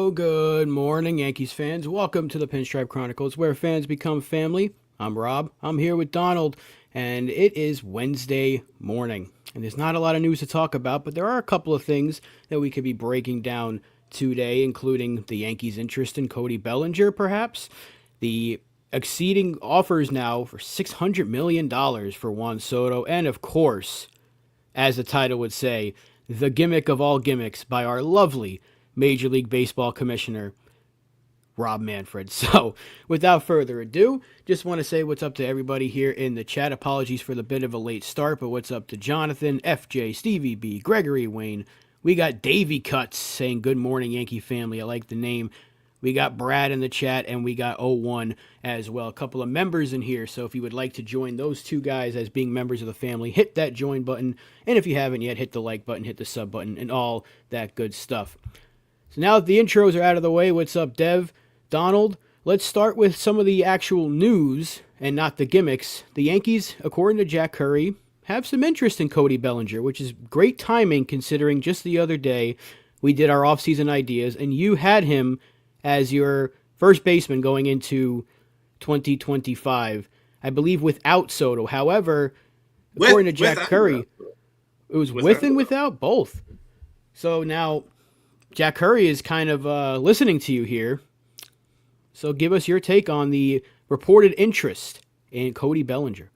Well, good morning, Yankees fans. Welcome to the Pinstripe Chronicles, where fans become family. I'm Rob. I'm here with Donald, and it is Wednesday morning. And there's not a lot of news to talk about, but there are a couple of things that we could be breaking down today, including the Yankees' interest in Cody Bellinger, perhaps, the exceeding offers now for $600 million for Juan Soto, and of course, as the title would say, the gimmick of all gimmicks by our lovely Major League Baseball commissioner, Rob Manfred. So, without further ado, just want to say what's up to everybody here in the chat. Apologies for the bit of a late start, but what's up to Jonathan, FJ, Stevie B, Gregory Wayne. We got Davey Cuts saying good morning, Yankee family. I like the name. We got Brad in the chat, and we got O1 as well. A couple of members in here, so if you would like to join those two guys as being members of the family, hit that join button. And if you haven't yet, hit the like button, hit the sub button, and all that good stuff. So now that the intros are out of the way, what's up, Dev? Donald? Let's start with some of the actual news and not the gimmicks. The Yankees, according to Jack Curry, have some interest in Cody Bellinger, which is great timing considering just the other day we did our offseason ideas and you had him as your first baseman going into 2025, I believe without Soto. However, according to Jack Curry, it was with and without both. So now Jack Curry is kind of listening to you here. So give us your take on the reported interest in Cody Bellinger.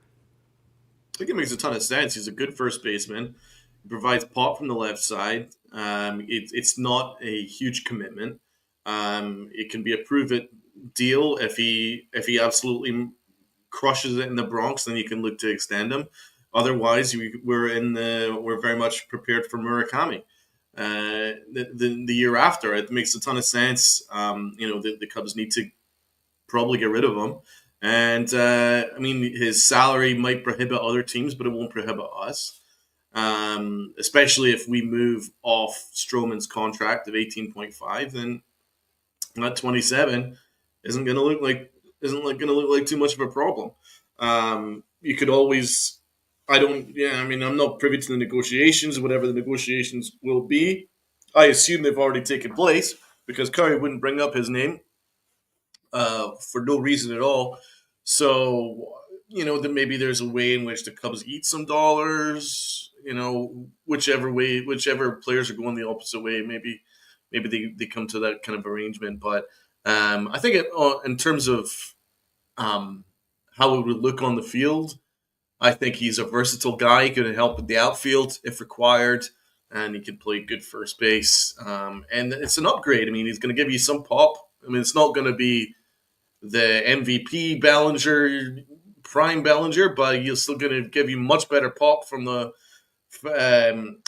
I think it makes a ton of sense. He's a good first baseman. He provides pop from the left side. It's not a huge commitment. It can be a prove-it deal. If he absolutely crushes it in the Bronx, then you can look to extend him. Otherwise, we're very much prepared for Murakami. The year after, it makes a ton of sense. The Cubs need to probably get rid of him. And his salary might prohibit other teams, but it won't prohibit us. Especially if we move off Stroman's contract of 18.5, then that 27 isn't going to look like too much of a problem. You could always, I'm not privy to the negotiations, whatever the negotiations will be. I assume they've already taken place because Curry wouldn't bring up his name for no reason at all. So, that maybe there's a way in which the Cubs eat some dollars, whichever players are going the opposite way, maybe they come to that kind of arrangement. But I think in terms of how it would look on the field, I think he's a versatile guy. He could help with the outfield if required, and he can play good first base. And it's an upgrade. I mean, he's going to give you some pop. I mean, it's not going to be the MVP Bellinger, prime Bellinger, but he's still going to give you much better pop from the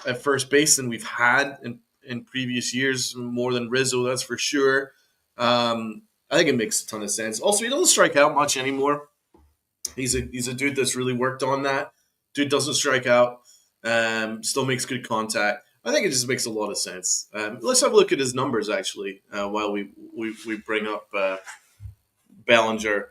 at first base than we've had in previous years, more than Rizzo, that's for sure. I think it makes a ton of sense. Also, he doesn't strike out much anymore. He's a dude that's really worked on that. Dude doesn't strike out, still makes good contact. I think it just makes a lot of sense. Let's have a look at his numbers, actually, while we bring up Bellinger.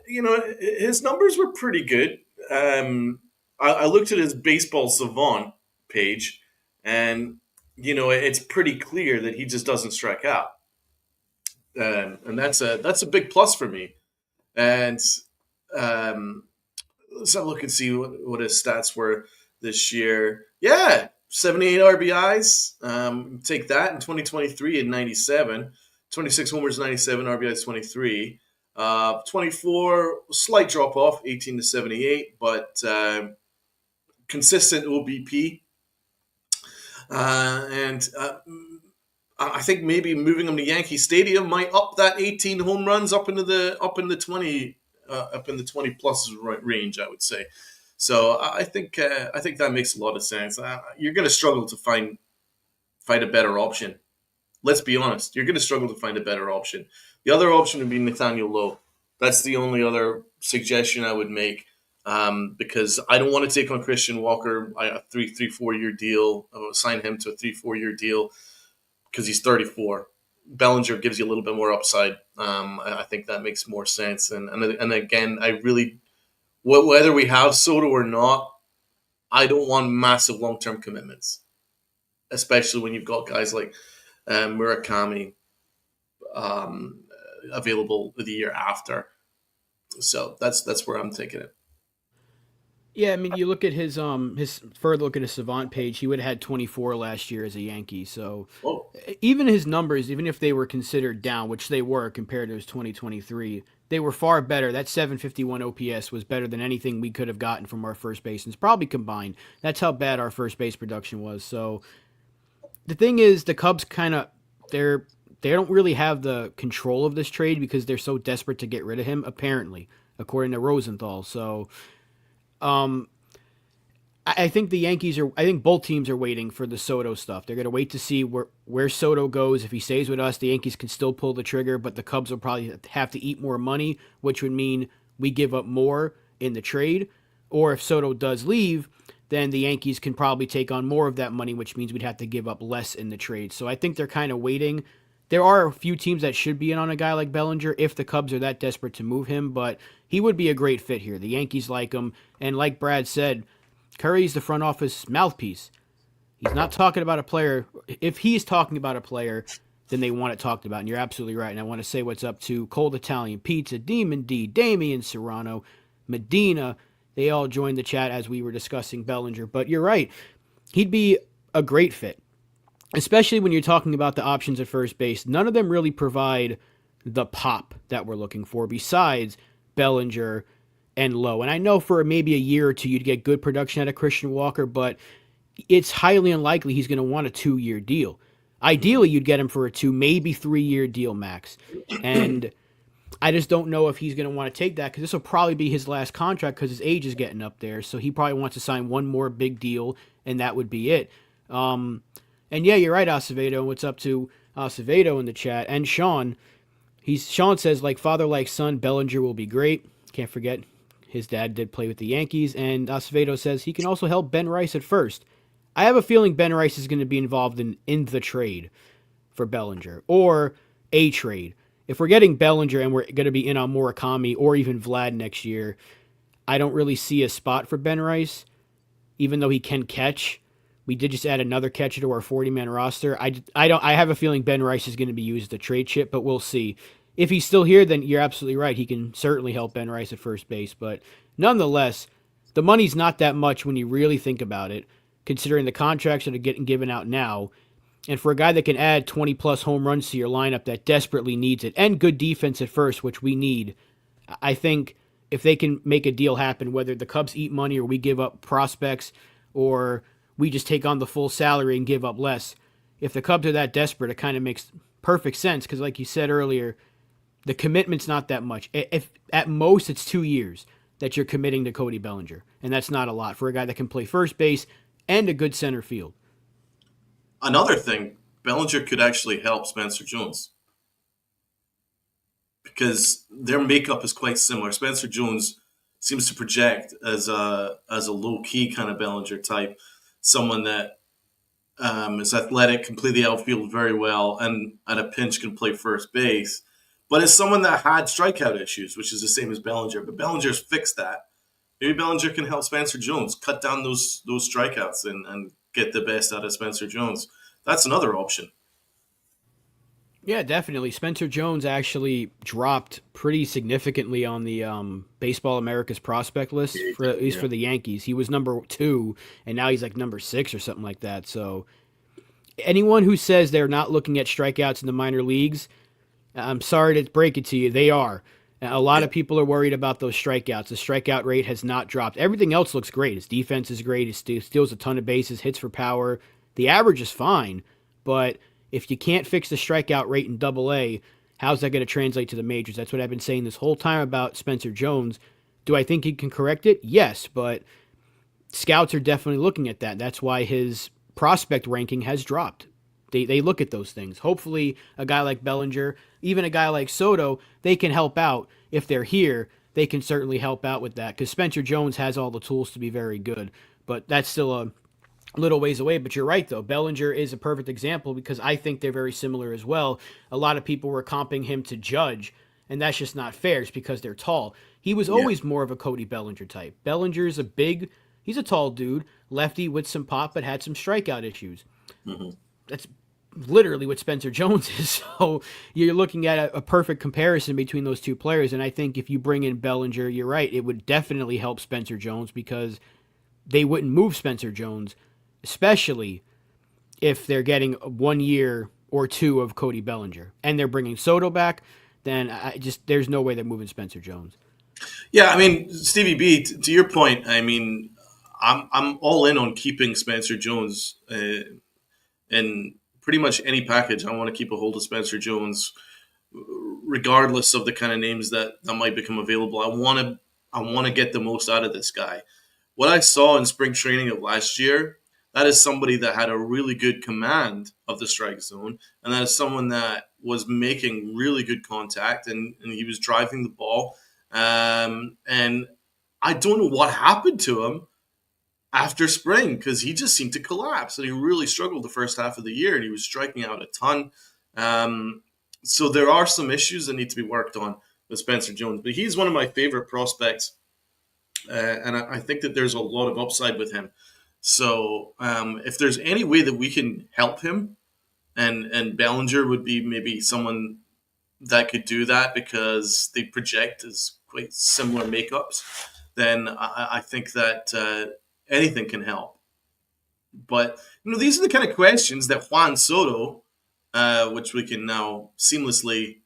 His numbers were pretty good. I looked at his baseball savant page, and it's pretty clear that he just doesn't strike out, and that's a big plus for me. And let's have a look and see what his stats were this year. Yeah, 78 RBIs. Take that in 2023 at 97. 26 homers, 97 RBIs, 23. 24, slight drop off, 18 to 78, but consistent OBP. And I think maybe moving him to Yankee Stadium might up that 18 home runs up in the 20 plus range, I would say. So I think that makes a lot of sense. You're going to struggle to find a better option. Let's be honest. You're going to struggle to find a better option. The other option would be Nathaniel Lowe. That's the only other suggestion I would make, because I don't want to take on Christian Walker a 3-4 year deal. Sign him to a 3-4 year deal because he's 34. Bellinger gives you a little bit more upside. I think that makes more sense. And again, I really, whether we have Soto or not, I don't want massive long-term commitments, especially when you've got guys like Murakami available the year after. So that's where I'm taking it. Yeah, I mean, you look at his further look at his Savant page. He would have had 24 last year as a Yankee. So Oh, even his numbers, even if they were considered down, which they were compared to his 2023, they were far better. That 751 OPS was better than anything we could have gotten from our first basemans, probably combined. That's how bad our first base production was. So the thing is, the Cubs kind of they're they don't really have the control of this trade because they're so desperate to get rid of him. Apparently, according to Rosenthal. So um, I think the Yankees are. I think both teams are waiting for the Soto stuff. They're going to wait to see where Soto goes. If he stays with us, the Yankees can still pull the trigger, but the Cubs will probably have to eat more money, which would mean we give up more in the trade. Or if Soto does leave, then the Yankees can probably take on more of that money, which means we'd have to give up less in the trade. So I think they're kind of waiting. There are a few teams that should be in on a guy like Bellinger if the Cubs are that desperate to move him, but he would be a great fit here. The Yankees like him, and like Brad said, Curry's the front office mouthpiece. He's not talking about a player. If he's talking about a player, then they want it talked about. And you're absolutely right. And I want to say what's up to Cold Italian Pizza, Demon D, Damian Serrano, Medina. They all joined the chat as we were discussing Bellinger. But you're right. He'd be a great fit, especially when you're talking about the options at first base. None of them really provide the pop that we're looking for besides Bellinger and Lowe. And I know for maybe a year or two you'd get good production out of Christian Walker, but it's highly unlikely he's going to want a 2-year deal. Ideally, you'd get him for a 2, maybe 3-year deal max. And I just don't know if he's going to want to take that because this will probably be his last contract because his age is getting up there. So he probably wants to sign one more big deal, and that would be it. And yeah, you're right, Acevedo. What's up to Acevedo in the chat? And Sean. Sean says, like father, like son, Bellinger will be great. Can't forget his dad did play with the Yankees. And Acevedo says he can also help Ben Rice at first. I have a feeling Ben Rice is going to be involved in the trade for Bellinger or a trade. If we're getting Bellinger and we're going to be in on Murakami or even Vlad next year, I don't really see a spot for Ben Rice, even though he can catch. We did just add another catcher to our 40-man roster. I have a feeling Ben Rice is going to be used as a trade chip, but we'll see. If he's still here, then you're absolutely right. He can certainly help Ben Rice at first base. But nonetheless, the money's not that much when you really think about it, considering the contracts that are getting given out now. And for a guy that can add 20-plus home runs to your lineup that desperately needs it, and good defense at first, which we need, I think if they can make a deal happen, whether the Cubs eat money or we give up prospects or we just take on the full salary and give up less, if the Cubs are that desperate, it kind of makes perfect sense because like you said earlier, the commitment's not that much. If at most it's 2 years that you're committing to Cody Bellinger, and that's not a lot for a guy that can play first base and a good center field. another thing, Bellinger could actually help Spencer Jones because their makeup is quite similar. Spencer Jones seems to project as a low key kind of Bellinger type, someone that is athletic, can play the outfield very well, and at a pinch can play first base. But as someone that had strikeout issues, which is the same as Bellinger, but Bellinger's fixed that. Maybe Bellinger can help Spencer Jones cut down those strikeouts and get the best out of Spencer Jones. That's another option. Yeah, definitely. Spencer Jones actually dropped pretty significantly on the Baseball America's prospect list, for at least for the Yankees. He was number 2, and now he's like number 6 or something like that. So anyone who says they're not looking at strikeouts in the minor leagues, I'm sorry to break it to you, they are. A lot of people are worried about those strikeouts. The strikeout rate has not dropped. Everything else looks great. His defense is great. He steals a ton of bases, hits for power. The average is fine, but if you can't fix the strikeout rate in Double-A, how's that going to translate to the majors? That's what I've been saying this whole time about Spencer Jones. Do I think he can correct it? Yes, but scouts are definitely looking at that. That's why his prospect ranking has dropped. They look at those things. Hopefully, a guy like Bellinger, even a guy like Soto, they can help out. If they're here, they can certainly help out with that because Spencer Jones has all the tools to be very good. But that's still a little ways away. But you're right, though. Bellinger is a perfect example because I think they're very similar as well. A lot of people were comping him to Judge, and that's just not fair. It's because they're tall. He was always more of a Cody Bellinger type. Bellinger's he's a tall dude, lefty with some pop, but had some strikeout issues. Mm-hmm. That's literally what Spencer Jones is. So you're looking at a perfect comparison between those two players. And I think if you bring in Bellinger, you're right, it would definitely help Spencer Jones because they wouldn't move Spencer Jones, especially if they're getting 1 year or two of Cody Bellinger and they're bringing Soto back. Then there's no way they're moving Spencer Jones. Yeah, I mean, Stevie B, to your point, I mean, I'm all in on keeping Spencer Jones in pretty much any package. I want to keep a hold of Spencer Jones, regardless of the kind of names that might become available. I want to get the most out of this guy. What I saw in spring training of last year, that is somebody that had a really good command of the strike zone, and that is someone that was making really good contact, and he was driving the ball. And I don't know what happened to him after spring because he just seemed to collapse, and he really struggled the first half of the year, and he was striking out a ton. So there are some issues that need to be worked on with Spencer Jones, but he's one of my favorite prospects, and I think that there's a lot of upside with him. So if there's any way that we can help him, and Bellinger would be maybe someone that could do that because they project as quite similar makeups, then I think that anything can help. But these are the kind of questions that Juan Soto, which we can now seamlessly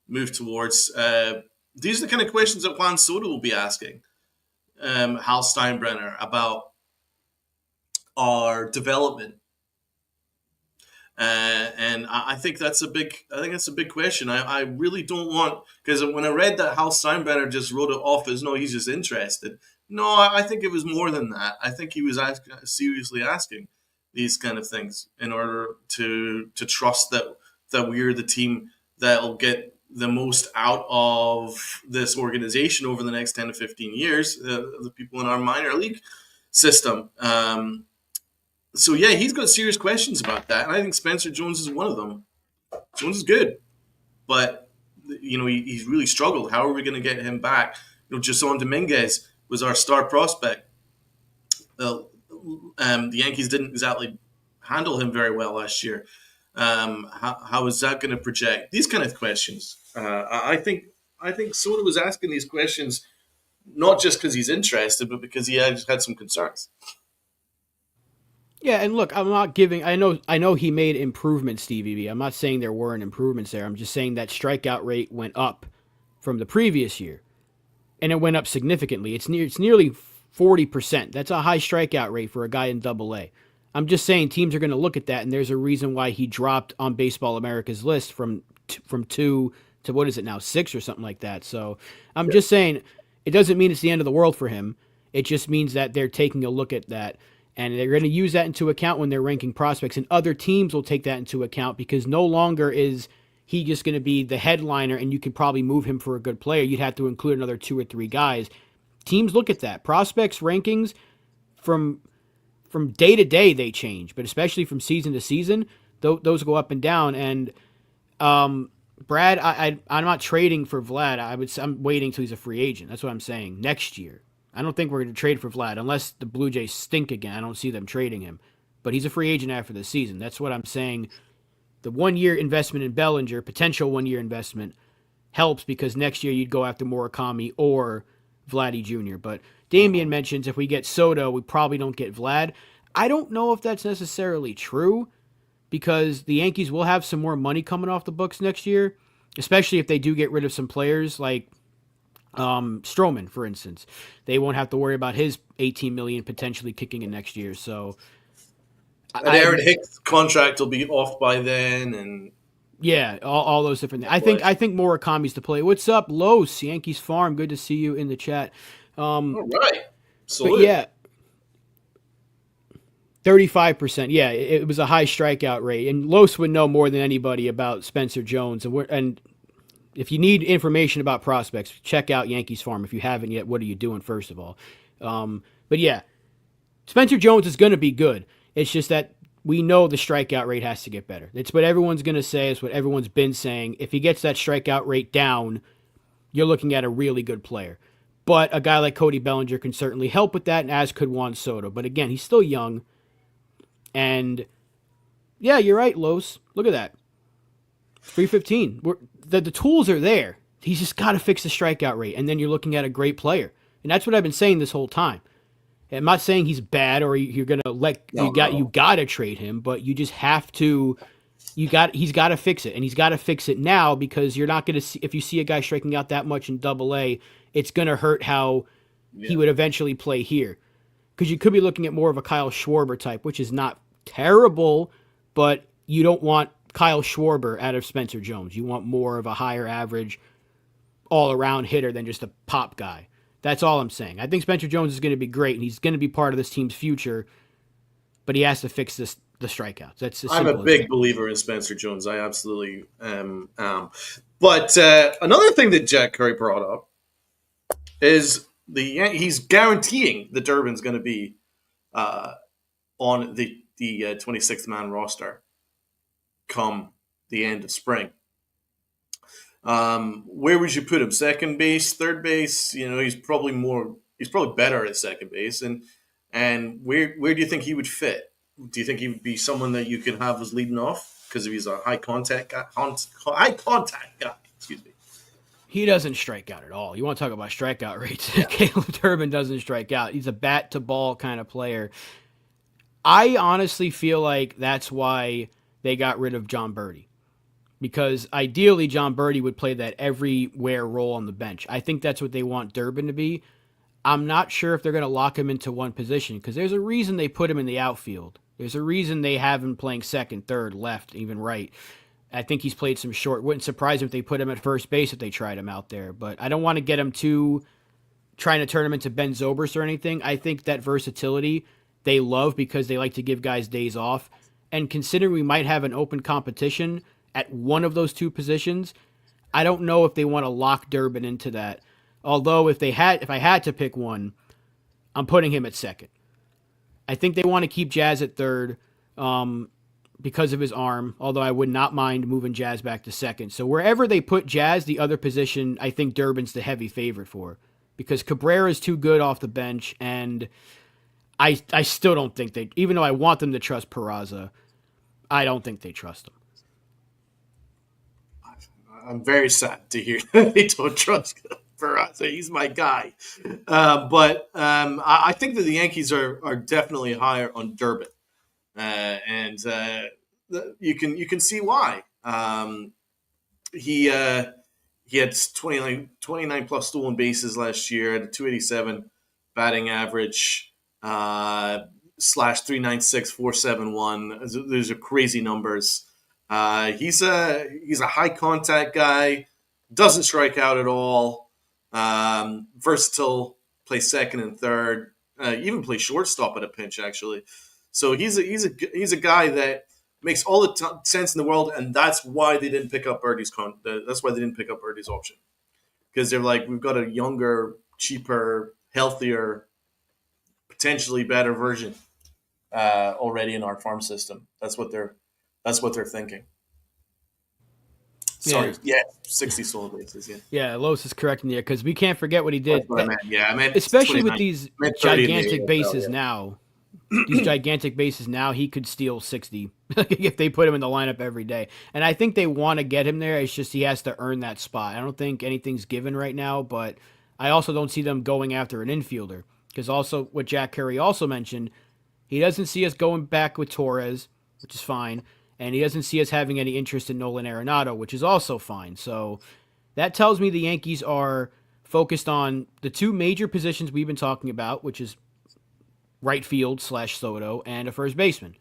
move towards. These are the kind of questions that Juan Soto will be asking Hal Steinbrenner about our development. And I think that's a big. I think that's a big question. I really don't want, because when I read that Hal Steinbrenner just wrote it off as no, he's just interested. No, I think it was more than that. I think he was seriously asking these kind of things in order to trust that we're the team that'll get the most out of this organization over the next 10 to 15 years. The people in our minor league system. So yeah, he's got serious questions about that, and I think Spencer Jones is one of them. Jones is good, but he's really struggled. How are we going to get him back? Jason Dominguez was our star prospect. The Yankees didn't exactly handle him very well last year. How is that going to project? These kind of questions. I think Soto was asking these questions not just because he's interested, but because he had some concerns. Yeah, and look, I'm not giving. I know he made improvements, Stevie B. I'm not saying there weren't improvements there. I'm just saying that strikeout rate went up from the previous year, and it went up significantly. It's nearly 40%. That's a high strikeout rate for a guy in Double A. I'm just saying teams are going to look at that, and there's a reason why he dropped on Baseball America's list from 2 to what is it now, 6 or something like that. So I'm just saying it doesn't mean it's the end of the world for him. It just means that they're taking a look at that. And they're going to use that into account when they're ranking prospects. And other teams will take that into account because no longer is he just going to be the headliner and you can probably move him for a good player. You'd have to include another 2 or 3 guys. Teams look at that. Prospects rankings from day to day, they change. But especially from season to season, those go up and down. And Brad, I'm not trading for Vlad. I'm waiting until he's a free agent. That's what I'm saying. Next year. I don't think we're going to trade for Vlad unless the Blue Jays stink again. I don't see them trading him. But he's a free agent after the season. That's what I'm saying. The 1-year investment in Bellinger, potential 1-year investment, helps because next year you'd go after Murakami or Vladdy Jr. But Damian mentions if we get Soto, we probably don't get Vlad. I don't know if that's necessarily true because the Yankees will have some more money coming off the books next year, especially if they do get rid of some players like Stroman, for instance. They won't have to worry about his $18 million potentially kicking in next year. So, and Aaron Hicks' contract will be off by then, and yeah, all those different things. I think Murakami's the play. What's up, Los Yankees Farm? Good to see you in the chat. All right, but yeah, 35%. Yeah, it was a high strikeout rate, and Los would know more than anybody about Spencer Jones, and if you need information about prospects, check out Yankees Farm. If you haven't yet, what are you doing, first of all? But yeah, Spencer Jones is going to be good. It's just that we know the strikeout rate has to get better. It's what everyone's going to say. It's what everyone's been saying. If he gets that strikeout rate down, you're looking at a really good player. But a guy like Cody Bellinger can certainly help with that, and as could Juan Soto. But again, he's still young. And Yeah, you're right, Los. Look at that. 315. The tools are there. He's just got to fix the strikeout rate, and then you're looking at a great player. And that's what I've been saying this whole time. I'm not saying he's bad or you're gonna No, not at you all. got to trade him, but you just have to. He's got to fix it, and he's got to fix it now because you're not going to see if you see a guy striking out that much in Double A, it's going to hurt how he Yeah. would eventually play here. Because you could be looking at more of a Kyle Schwarber type, which is not terrible, but you don't want Kyle Schwarber out of Spencer Jones. You want more of a higher average, all around hitter than just a pop guy. That's all I'm saying. I think Spencer Jones is going to be great, and he's going to be part of this team's future, but he has to fix the strikeouts. That's as I'm a simple as big that. believer in Spencer Jones. I absolutely am. But another thing that Jack Curry brought up is he's guaranteeing that Durbin's going to be uh, on the 26th man roster come the end of spring. Where would you put him? Second base, third base? You know, he's probably better at second base. And where do you think he would fit? Do you think he would be someone that you could have as leading off because if he's a high contact guy? Excuse me. He doesn't strike out at all. You want to talk about strikeout rates? Yeah. Caleb Durbin doesn't strike out. He's a bat to ball kind of player. I honestly feel like that's why they got rid of John Birdie. Because ideally, John Birdie would play that everywhere role on the bench. I think that's what they want Durbin to be. I'm not sure if they're going to lock him into one position because there's a reason they put him in the outfield. There's a reason they have him playing second, third, left, even right. I think he's played some short. Wouldn't surprise him if they put him at first base if they tried him out there. But I don't want to get him too trying to turn him into Ben Zobrist or anything. I think that versatility they love because they like to give guys days off. And considering we might have an open competition at one of those two positions, I don't know if they want to lock Durbin into that. Although if I had to pick one, I'm putting him at second. I think they want to keep Jazz at third because of his arm, although I would not mind moving Jazz back to second. So wherever they put Jazz, the other position, I think Durbin's the heavy favorite for because Cabrera is too good off the bench, and I still don't think they, even though I want them to trust Peraza, I don't think they trust him. I'm very sad to hear that they don't trust Peraza. He's my guy. But I think that the Yankees are definitely higher on Durbin. And you can see why. He had 29 plus stolen bases last year, had a 287 batting average, slash 396, 471. Those are crazy numbers. He's a high contact guy, doesn't strike out at all. Versatile, plays second and third, even plays shortstop at a pinch actually. So he's a guy that makes all the sense in the world, and that's why they didn't pick up that's why they didn't pick up Birdie's option because they're like, we've got a younger, cheaper, healthier, potentially better version already in our farm system. That's what they're thinking. Sorry, yeah, 60 stolen bases. Yeah, Yeah, Los is correcting you because we can't forget what he did. that's what I meant. Yeah, I meant Especially with 29. these I meant 30 in the gigantic AFL, bases yeah. now. These gigantic bases now, he could steal 60 if they put him in the lineup every day. And I think they want to get him there. It's just he has to earn that spot. I don't think anything's given right now, but I also don't see them going after an infielder because also what Jack Curry also mentioned, he doesn't see us going back with Torres, which is fine, and he doesn't see us having any interest in Nolan Arenado, which is also fine. So that tells me the Yankees are focused on the two major positions we've been talking about, which is right field / Soto and a first baseman.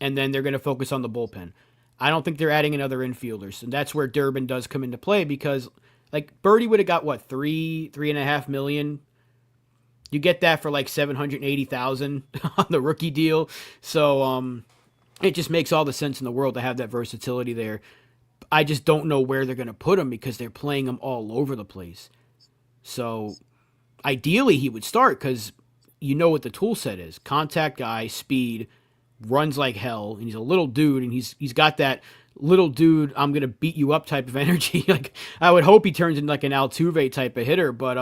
And then they're going to focus on the bullpen. I don't think they're adding another infielders. And that's where Durbin does come into play because like Birdie would have got what, 3.5 million. You get that for like 780,000 on the rookie deal. So it just makes all the sense in the world to have that versatility there. I just don't know where they're going to put him because they're playing him all over the place. So ideally he would start because you know what the tool set is. Contact guy, speed, runs like hell, and he's a little dude, and he's got that little dude, I'm gonna beat you up type of energy. Like I would hope he turns into like an Altuve type of hitter, but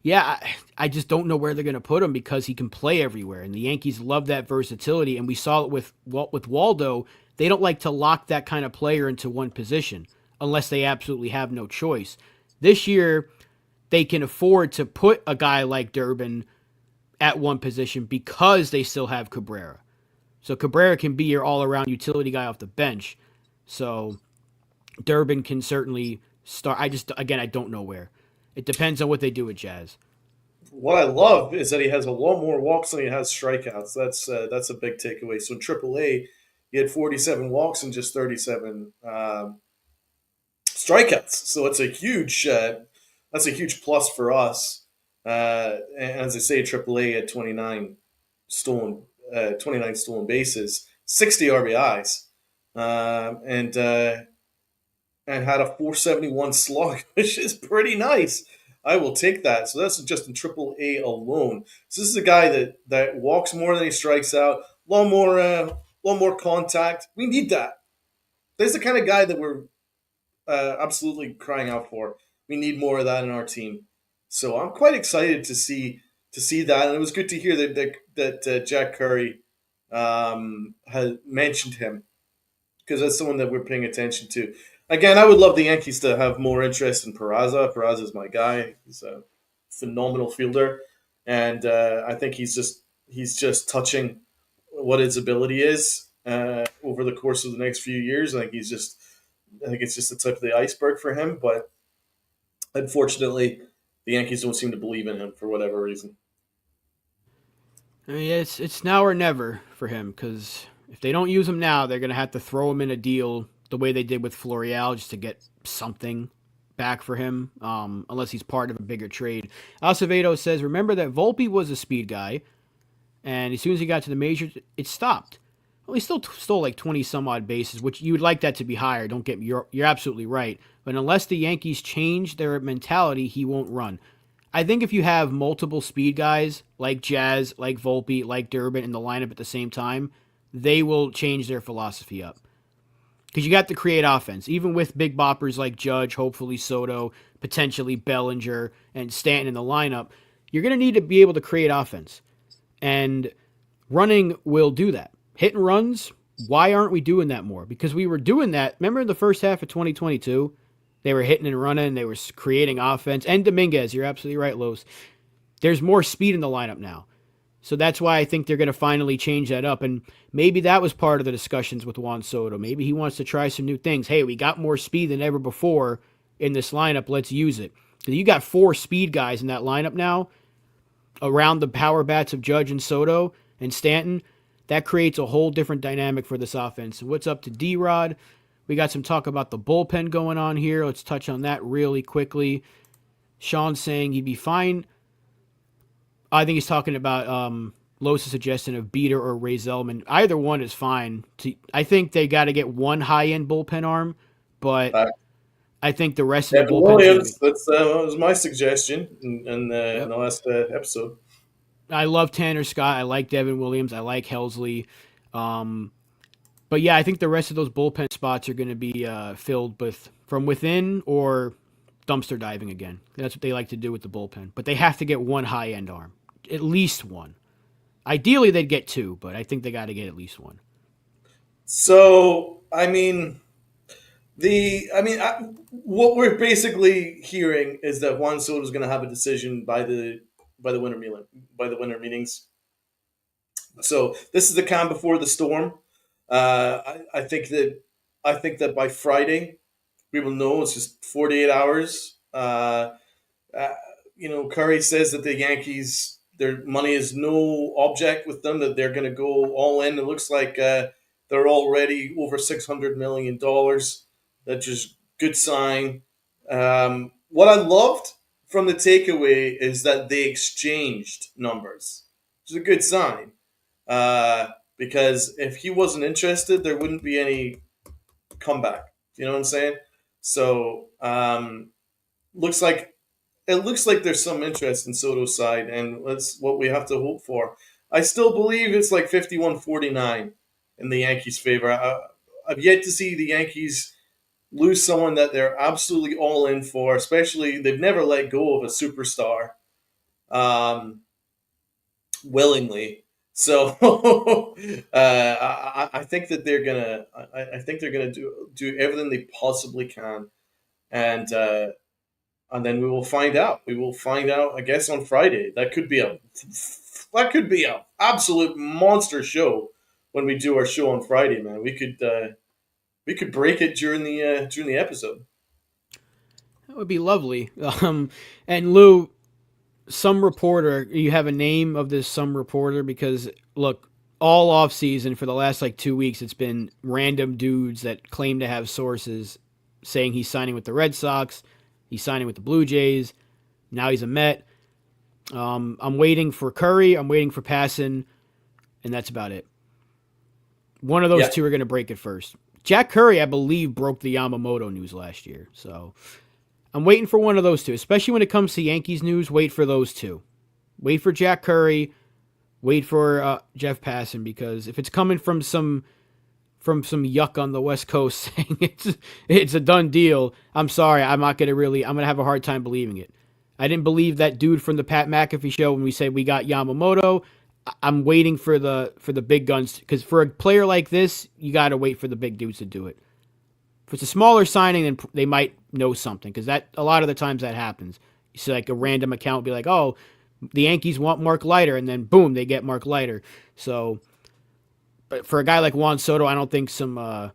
Yeah, I just don't know where they're going to put him because he can play everywhere, and the Yankees love that versatility. And we saw it with Waldo. They don't like to lock that kind of player into one position unless they absolutely have no choice. This year, they can afford to put a guy like Durbin at one position because they still have Cabrera. So Cabrera can be your all-around utility guy off the bench. So Durbin can certainly start. I just again I don't know where. It depends on what they do with Jazz. What I love is that he has a lot more walks than he has strikeouts. That's a big takeaway. So in AAA, he had 47 walks and just 37 strikeouts. So it's a huge that's a huge plus for us. And as I say, AAA had 29 stolen bases, 60 RBIs, and and had a 471 slug, which is pretty nice. I will take that. So that's just in AAA alone. So this is a guy that walks more than he strikes out. Lot more contact. We need that. There's the kind of guy that we're absolutely crying out for. We need more of that in our team. So I'm quite excited to see that, and it was good to hear that Jack Curry had mentioned him because that's someone that we're paying attention to. Again, I would love the Yankees to have more interest in Peraza. Peraza is my guy. He's a phenomenal fielder, and I think he's just touching what his ability is over the course of the next few years. I think it's just the tip of the iceberg for him. But unfortunately, the Yankees don't seem to believe in him for whatever reason. I mean, it's now or never for him because if they don't use him now, they're gonna have to throw him in a deal the way they did with Florial just to get something back for him, unless he's part of a bigger trade. Acevedo says, remember that Volpe was a speed guy, and as soon as he got to the majors, it stopped. Well, he still stole like 20 some odd bases, which you would like that to be higher. Don't get me, you're absolutely right. But unless the Yankees change their mentality, he won't run. I think if you have multiple speed guys like Jazz, like Volpe, like Durbin in the lineup at the same time, they will change their philosophy up. Because you got to create offense, even with big boppers like Judge, hopefully Soto, potentially Bellinger, and Stanton in the lineup. You're going to need to be able to create offense. And running will do that. Hit and runs, why aren't we doing that more? Because we were doing that. Remember in the first half of 2022? They were hitting and running. They were creating offense. And Dominguez, you're absolutely right, Los. There's more speed in the lineup now. So that's why I think they're going to finally change that up. And maybe that was part of the discussions with Juan Soto. Maybe he wants to try some new things. Hey, we got more speed than ever before in this lineup. Let's use it. Because you got 4 speed guys in that lineup now around the power bats of Judge and Soto and Stanton. That creates a whole different dynamic for this offense. And what's up to D-Rod? We got some talk about the bullpen going on here. Let's touch on that really quickly. Sean's saying he'd be fine. I think he's talking about Los' suggestion of Beater or Ray Zellman. Either one is fine. I think they got to get one high-end bullpen arm, but I think the rest of the Devin bullpen Williams, that was my suggestion in Yep. the last episode. I love Tanner Scott. I like Devin Williams. I like Helsley. But yeah, I think the rest of those bullpen spots are going to be filled with from within or dumpster diving again. That's what they like to do with the bullpen. But they have to get one high end arm, at least one. Ideally, they'd get 2, but I think they got to get at least one. So, what we're basically hearing is that Juan Soto is going to have a decision by the winter meetings. So this is the calm before the storm. I think that by Friday we will know. It's just 48 hours. Uh, Curry says that the Yankees, their money is no object with them, that they're going to go all in. It looks like they're already over $600 million. That's just good sign. What I loved from the takeaway is that they exchanged numbers, which is a good sign. Because if he wasn't interested, there wouldn't be any comeback. You know what I'm saying? So looks like it looks like there's some interest in Soto's side, and that's what we have to hope for. I still believe it's like 51-49 in the Yankees' favor. I've yet to see the Yankees lose someone that they're absolutely all in for, especially they've never let go of a superstar. willingly. So I think that they're gonna. I think they're gonna do everything they possibly can, and then we will find out. We will find out, I guess, on Friday. That could be a absolute monster show when we do our show on Friday, man. We could break it during the episode. That would be lovely. And Lou, some reporter, you have a name of this some reporter? Because look, all off season for the last like 2 weeks, it's been random dudes that claim to have sources saying he's signing with the Red Sox, he's signing with the Blue Jays, now he's a Met. I'm waiting for Curry, I'm waiting for Passan, and that's about it. One of those Yeah. two are going to break it first. Jack Curry, I believe, broke the Yamamoto news last year, so I'm waiting for one of those two, especially when it comes to Yankees news. Wait for those two. Wait for Jack Curry. Wait for Jeff Passan, because if it's coming from some yuck on the West Coast saying it's a done deal, I'm sorry, I'm gonna have a hard time believing it. I didn't believe that dude from the Pat McAfee show when we said we got Yamamoto. I'm waiting for the big guns, because for a player like this, you got to wait for the big dudes to do it. If it's a smaller signing, then they might know something, because that a lot of the times that happens. You see, like a random account be like, "Oh, the Yankees want Mark Leiter," and then boom, they get Mark Leiter. So, but for a guy like Juan Soto, I don't think some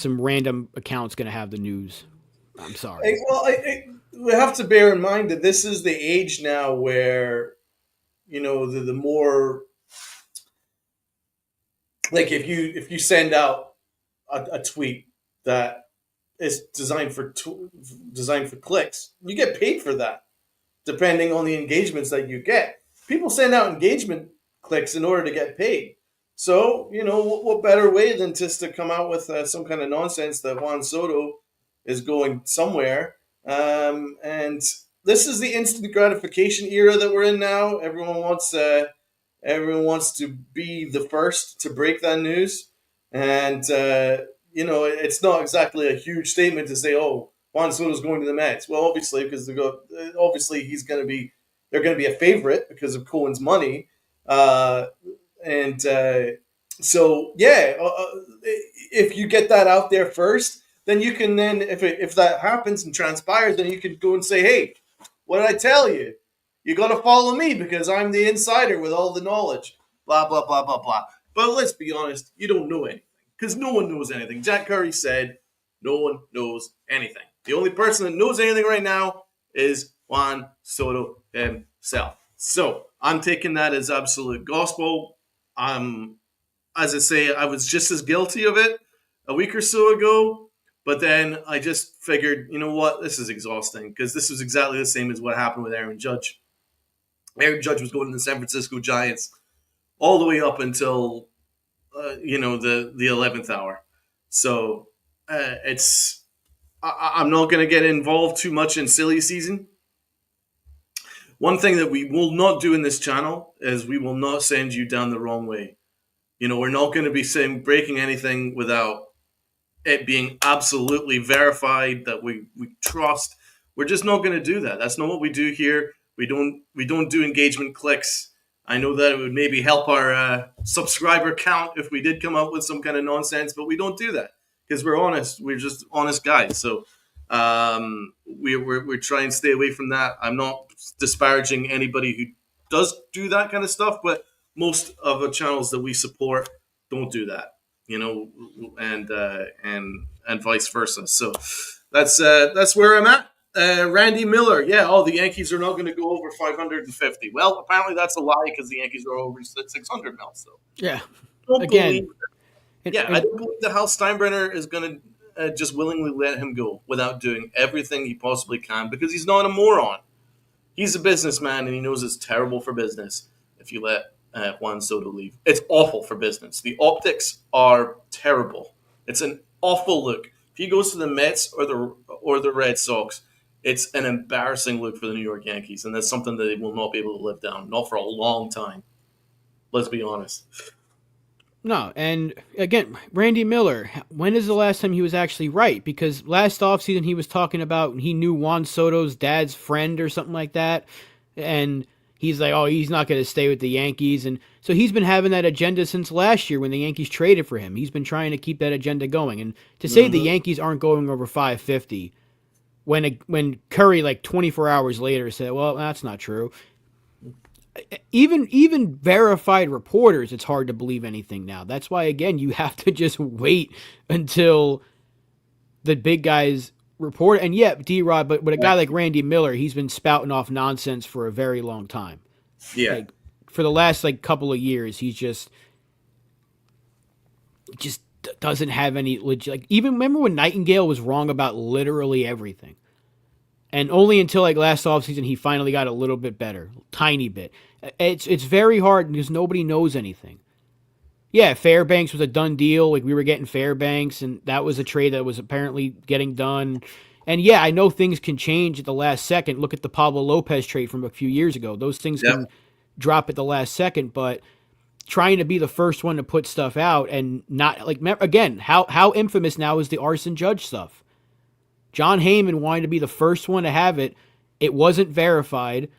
random account's gonna have the news. I'm sorry. We have to bear in mind that this is the age now where, the more, like, if you send out a tweet that is designed for clicks, you get paid for that, depending on the engagements that you get. People send out engagement clicks in order to get paid. So, what better way than just to come out with some kind of nonsense that Juan Soto is going somewhere. And this is the instant gratification era that we're in now. Everyone wants to be the first to break that news. And, it's not exactly a huge statement to say, oh, Juan Soto's going to the Mets. Well, obviously, because obviously they're going to be a favorite because of Cohen's money. And so, yeah, if you get that out there first, then you can if that happens and transpires, then you can go and say, hey, what did I tell you? You got to follow me because I'm the insider with all the knowledge. Blah, blah, blah, blah, blah. But let's be honest, you don't know anything, because no one knows anything. Jack Curry said no one knows anything. The only person that knows anything right now is Juan Soto himself. So I'm taking that as absolute gospel. As I say, I was just as guilty of it a week or so ago, but then I just figured, you know what, this is exhausting, because this was exactly the same as what happened with Aaron Judge. Aaron Judge was going to the San Francisco Giants all the way up until the 11th hour. So I'm not going to get involved too much in silly season. One thing that we will not do in this channel is we will not send you down the wrong way. We're not going to be breaking anything without it being absolutely verified that we trust. We're just not going to do that. That's not what we do here. We don't do engagement clicks. I know that it would maybe help our subscriber count if we did come up with some kind of nonsense, but we don't do that because we're honest. We're just honest guys. So we're trying to stay away from that. I'm not disparaging anybody who does do that kind of stuff, but most of the channels that we support don't do that, and vice versa. So that's where I'm at. Randy Miller, the Yankees are not going to go over 550. Well, apparently that's a lie because the Yankees are over 600 now. So Yeah. don't Again. I don't believe that Hal Steinbrenner is going to just willingly let him go without doing everything he possibly can, because he's not a moron. He's a businessman, and he knows it's terrible for business if you let Juan Soto leave. It's awful for business. The optics are terrible. It's an awful look. If he goes to the Mets or the Red Sox, it's an embarrassing look for the New York Yankees, and that's something that they will not be able to live down, not for a long time. Let's be honest. No, and again, Randy Miller, when is the last time he was actually right? Because last offseason he was talking about he knew Juan Soto's dad's friend or something like that. And he's like, oh, he's not going to stay with the Yankees. And so he's been having that agenda since last year when the Yankees traded for him. He's been trying to keep that agenda going. And to say the Yankees aren't going over 550 when Curry, like 24 hours later, said, well, that's not true. Even verified reporters, it's hard to believe anything now. That's why, again, you have to just wait until the big guys report. And yeah, D-Rod, but a guy like Randy Miller, he's been spouting off nonsense for a very long time. Yeah. Like, for the last like couple of years, he's just doesn't have any legit. Like, even remember when Nightingale was wrong about literally everything. And only until like last offseason he finally got a little bit better, tiny bit. It's very hard because nobody knows anything. Yeah, Fairbanks was a done deal. Like, we were getting Fairbanks, and that was a trade that was apparently getting done. And yeah, I know things can change at the last second. Look at the Pablo Lopez trade from a few years ago. Those things can drop at the last second, but trying to be the first one to put stuff out and not like, again, how infamous now is the Arson Judge stuff. John Heyman wanted to be the first one to have it. It wasn't verified.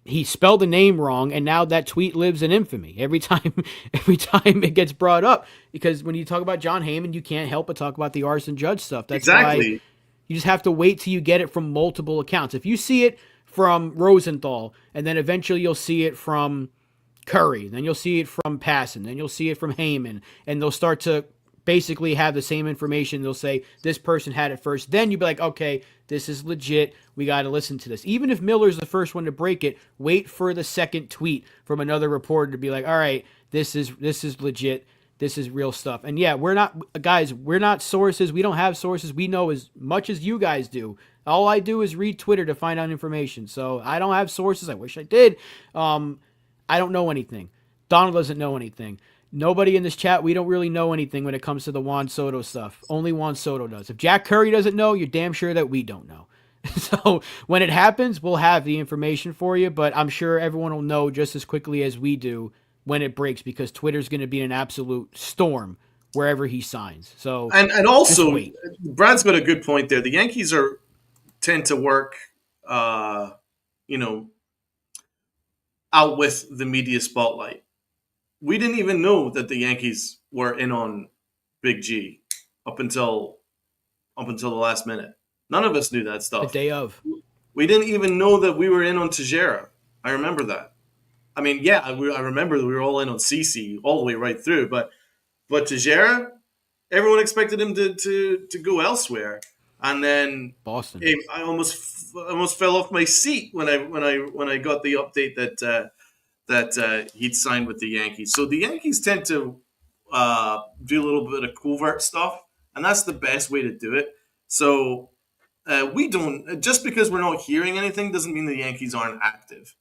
He spelled the name wrong, and now that tweet lives in infamy every time it gets brought up. Because when you talk about John Heyman, you can't help but talk about the Arson Judge stuff. That's exactly. why you just have to wait till you get it from multiple accounts. If you see it from Rosenthal, and then eventually you'll see it from Curry, then you'll see it from Passan, then you'll see it from Heyman, and they'll start to basically have the same information. They'll say this person had it first. Then you'd be like, okay, this is legit. We got to listen to this. Even if Miller's the first one to break it, wait for the second tweet from another reporter to be like, all right, this is legit. This is real stuff. And yeah, we're not sources. We don't have sources. We know as much as you guys do. All I do is read Twitter to find out information. So I don't have sources. I wish I did. I don't know anything. Donald doesn't know anything. Nobody in this chat, we don't really know anything when it comes to the Juan Soto stuff. Only Juan Soto does. If Jack Curry doesn't know, you're damn sure that we don't know. So when it happens, we'll have the information for you, but I'm sure everyone will know just as quickly as we do when it breaks, because Twitter's going to be an absolute storm wherever he signs. So and also, Brad's got a good point there. The Yankees tend to work, out with the media spotlight. We didn't even know that the Yankees were in on Big G up until the last minute. None of us knew that stuff. The day of. We didn't even know that we were in on Tejera. I remember that. I mean, yeah, I remember that we were all in on CC all the way right through. But Tejera, everyone expected him to go elsewhere, and then Boston. I almost fell off my seat when I got the update that he'd signed with the Yankees. So the Yankees tend to do a little bit of covert stuff, and that's the best way to do it. So we don't, just because we're not hearing anything doesn't mean the Yankees aren't active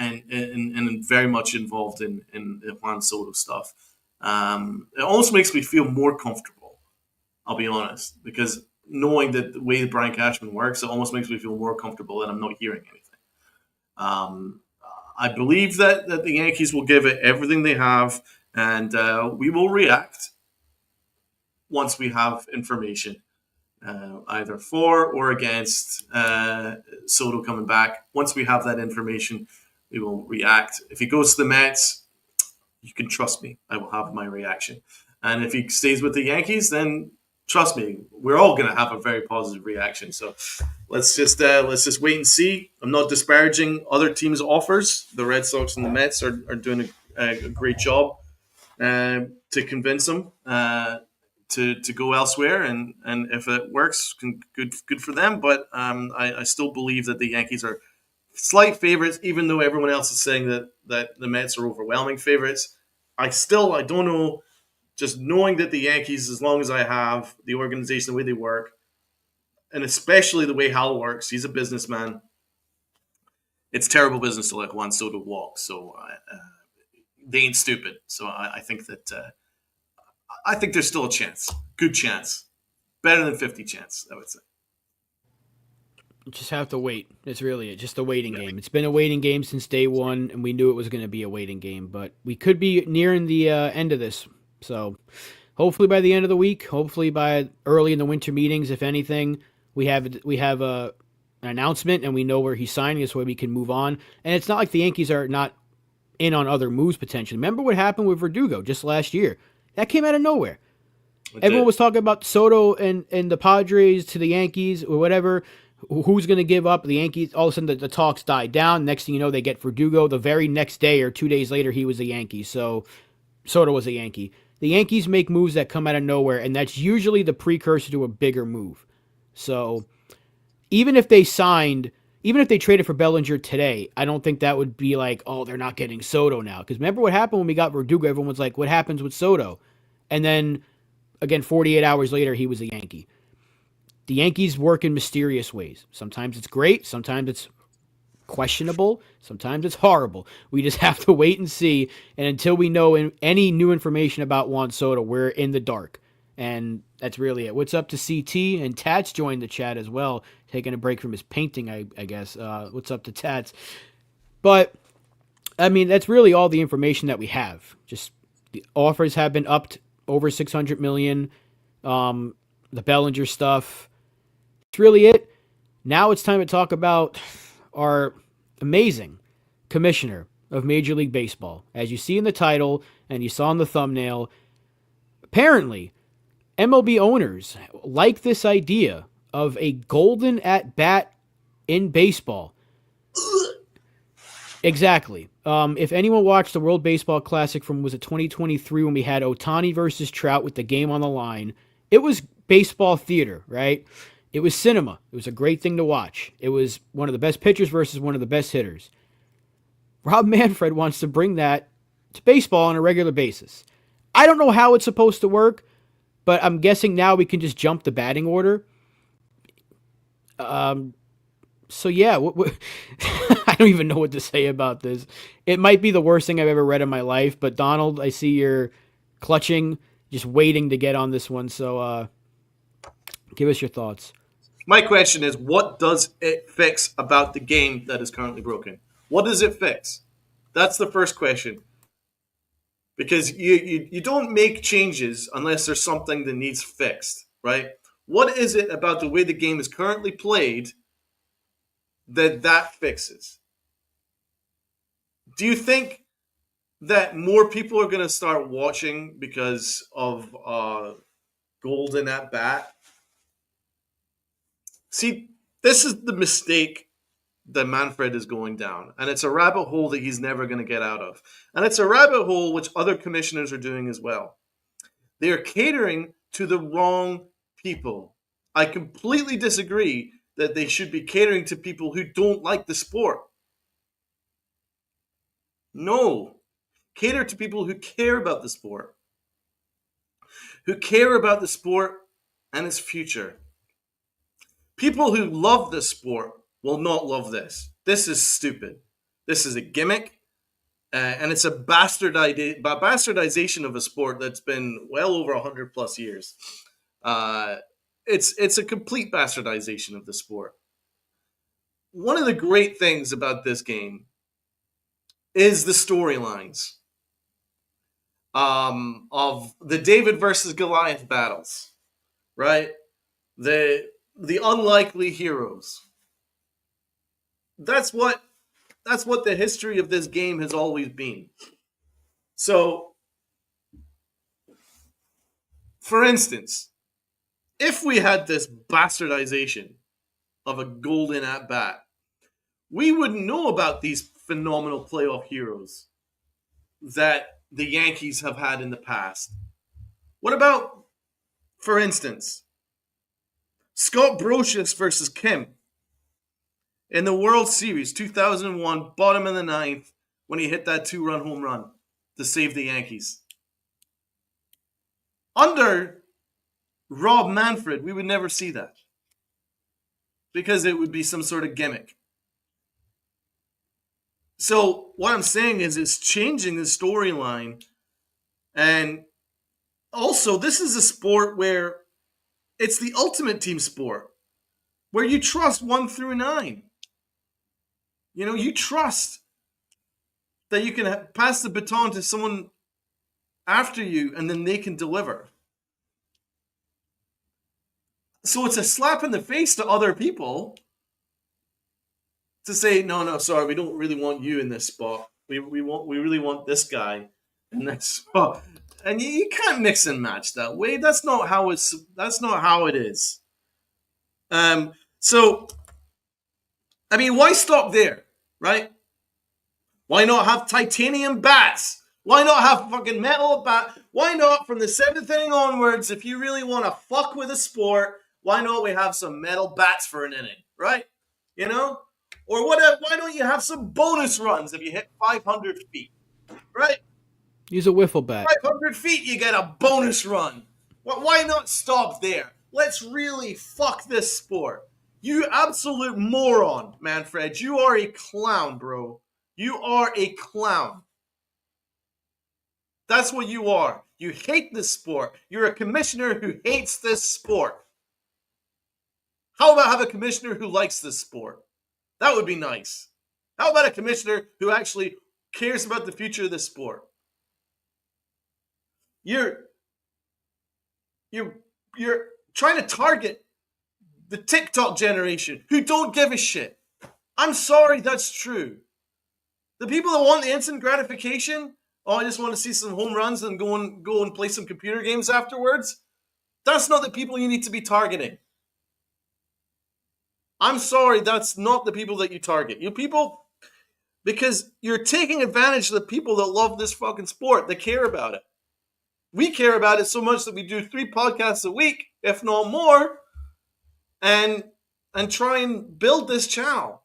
and very much involved in the Juan Soto stuff. It almost makes me feel more comfortable, I'll be honest, because knowing that the way Brian Cashman works, it almost makes me feel more comfortable that I'm not hearing anything. I believe that the Yankees will give it everything they have, and we will react once we have information, either for or against Soto coming back. Once we have that information, we will react. If he goes to the Mets, you can trust me. I will have my reaction. And if he stays with the Yankees, then trust me, we're all going to have a very positive reaction. So let's just wait and see. I'm not disparaging other teams' offers. The Red Sox and the Mets are doing a great job to convince them to go elsewhere, and if it works, good for them. But I still believe that the Yankees are slight favorites, even though everyone else is saying that the Mets are overwhelming favorites. I don't know. Just knowing that the Yankees, as long as I have the organization, the way they work, and especially the way Hal works, he's a businessman. It's terrible business to let Juan Soto walk. So they ain't stupid. So I think that I think there's still a chance, good chance, better than 50 chance, I would say. You just have to wait. It's really just a waiting game. It's been a waiting game since day one, and we knew it was going to be a waiting game. But we could be nearing the end of this. So hopefully by the end of the week, hopefully by early in the winter meetings, if anything, we have an announcement and we know where he's signing. This way we can move on. And it's not like the Yankees are not in on other moves potentially. Remember what happened with Verdugo just last year? That came out of nowhere. Everyone was talking about Soto and the Padres to the Yankees or whatever. Who's going to give up? The Yankees, all of a sudden the talks died down. Next thing you know, they get Verdugo. The very next day or 2 days later, he was a Yankee. So Soto was a Yankee. The Yankees make moves that come out of nowhere, and that's usually the precursor to a bigger move. So even if they traded for Bellinger today, I don't think that would be like, oh, they're not getting Soto now. Because remember what happened when we got Verdugo? Everyone was like, what happens with Soto? And then, again, 48 hours later, he was a Yankee. The Yankees work in mysterious ways. Sometimes it's great. Sometimes it's questionable. Sometimes it's horrible. We just have to wait and see. And until we know any new information about Juan Soto, we're in the dark. And that's really it. What's up to CT? And Tats joined the chat as well, taking a break from his painting, I guess. What's up to Tats? But, I mean, that's really all the information that we have. Just the offers have been upped over $600 million. The Bellinger stuff. That's really it. Now it's time to talk about our amazing commissioner of Major League Baseball. As you see in the title and you saw in the thumbnail, apparently MLB owners like this idea of a golden at bat in baseball. Exactly. If anyone watched the World Baseball Classic from, was it 2023, when we had Ohtani versus Trout with the game on the line, it was baseball theater, right? It was cinema. It was a great thing to watch. It was one of the best pitchers versus one of the best hitters. Rob Manfred wants to bring that to baseball on a regular basis. I don't know how it's supposed to work, but I'm guessing now we can just jump the batting order. So yeah, I don't even know what to say about this. It might be the worst thing I've ever read in my life, but Donald, I see you're clutching, just waiting to get on this one. So give us your thoughts. My question is, what does it fix about the game that is currently broken? What does it fix? That's the first question. Because you don't make changes unless there's something that needs fixed, right? What is it about the way the game is currently played that fixes? Do you think that more people are going to start watching because of golden at bat? See, this is the mistake that Manfred is going down. And it's a rabbit hole that he's never going to get out of. And it's a rabbit hole which other commissioners are doing as well. They are catering to the wrong people. I completely disagree that they should be catering to people who don't like the sport. No. Cater to people who care about the sport. Who care about the sport and its future. People who love the sport will not love this. This is stupid. This is a gimmick, and it's a bastardization of a sport that's been well over 100 plus years. It's a complete bastardization of the sport. One of the great things about this game is the storylines of the David versus Goliath battles, right? The unlikely heroes. That's what the history of this game has always been. So, for instance, if we had this bastardization of a golden at bat, we wouldn't know about these phenomenal playoff heroes that the Yankees have had in the past. What about, for instance, Scott Brocious versus Kim in the World Series 2001, bottom of the ninth, when he hit that 2-run home run to save the Yankees. Under Rob Manfred, we would never see that because it would be some sort of gimmick. So what I'm saying is it's changing the storyline. And also, this is a sport where it's the ultimate team sport where you trust 1 through 9. You know, you trust that you can pass the baton to someone after you and then they can deliver. So it's a slap in the face to other people to say, no, sorry, we don't really want you in this spot. We really want this guy in this spot. And you can't mix and match that way. That's not how it is. So I mean, why stop there, right? Why not have titanium bats? Why not have fucking metal bat? Why not from the 7th inning onwards, if you really want to fuck with a sport, why not we have some metal bats for an inning, right? You know? Or why don't you have some bonus runs if you hit 500 feet, right? Use a wiffle bat. 500 feet, you get a bonus run. Why not stop there? Let's really fuck this sport. You absolute moron, Manfred. You are a clown, bro. You are a clown. That's what you are. You hate this sport. You're a commissioner who hates this sport. How about have a commissioner who likes this sport? That would be nice. How about a commissioner who actually cares about the future of this sport? You're trying to target the TikTok generation who don't give a shit. I'm sorry, that's true. The people that want the instant gratification, I just want to see some home runs and go and play some computer games afterwards. That's not the people you need to be targeting. I'm sorry, that's not the people that you target. You people, because you're taking advantage of the people that love this fucking sport, that care about it. We care about it so much that we do 3 podcasts a week, if not more, and try and build this channel.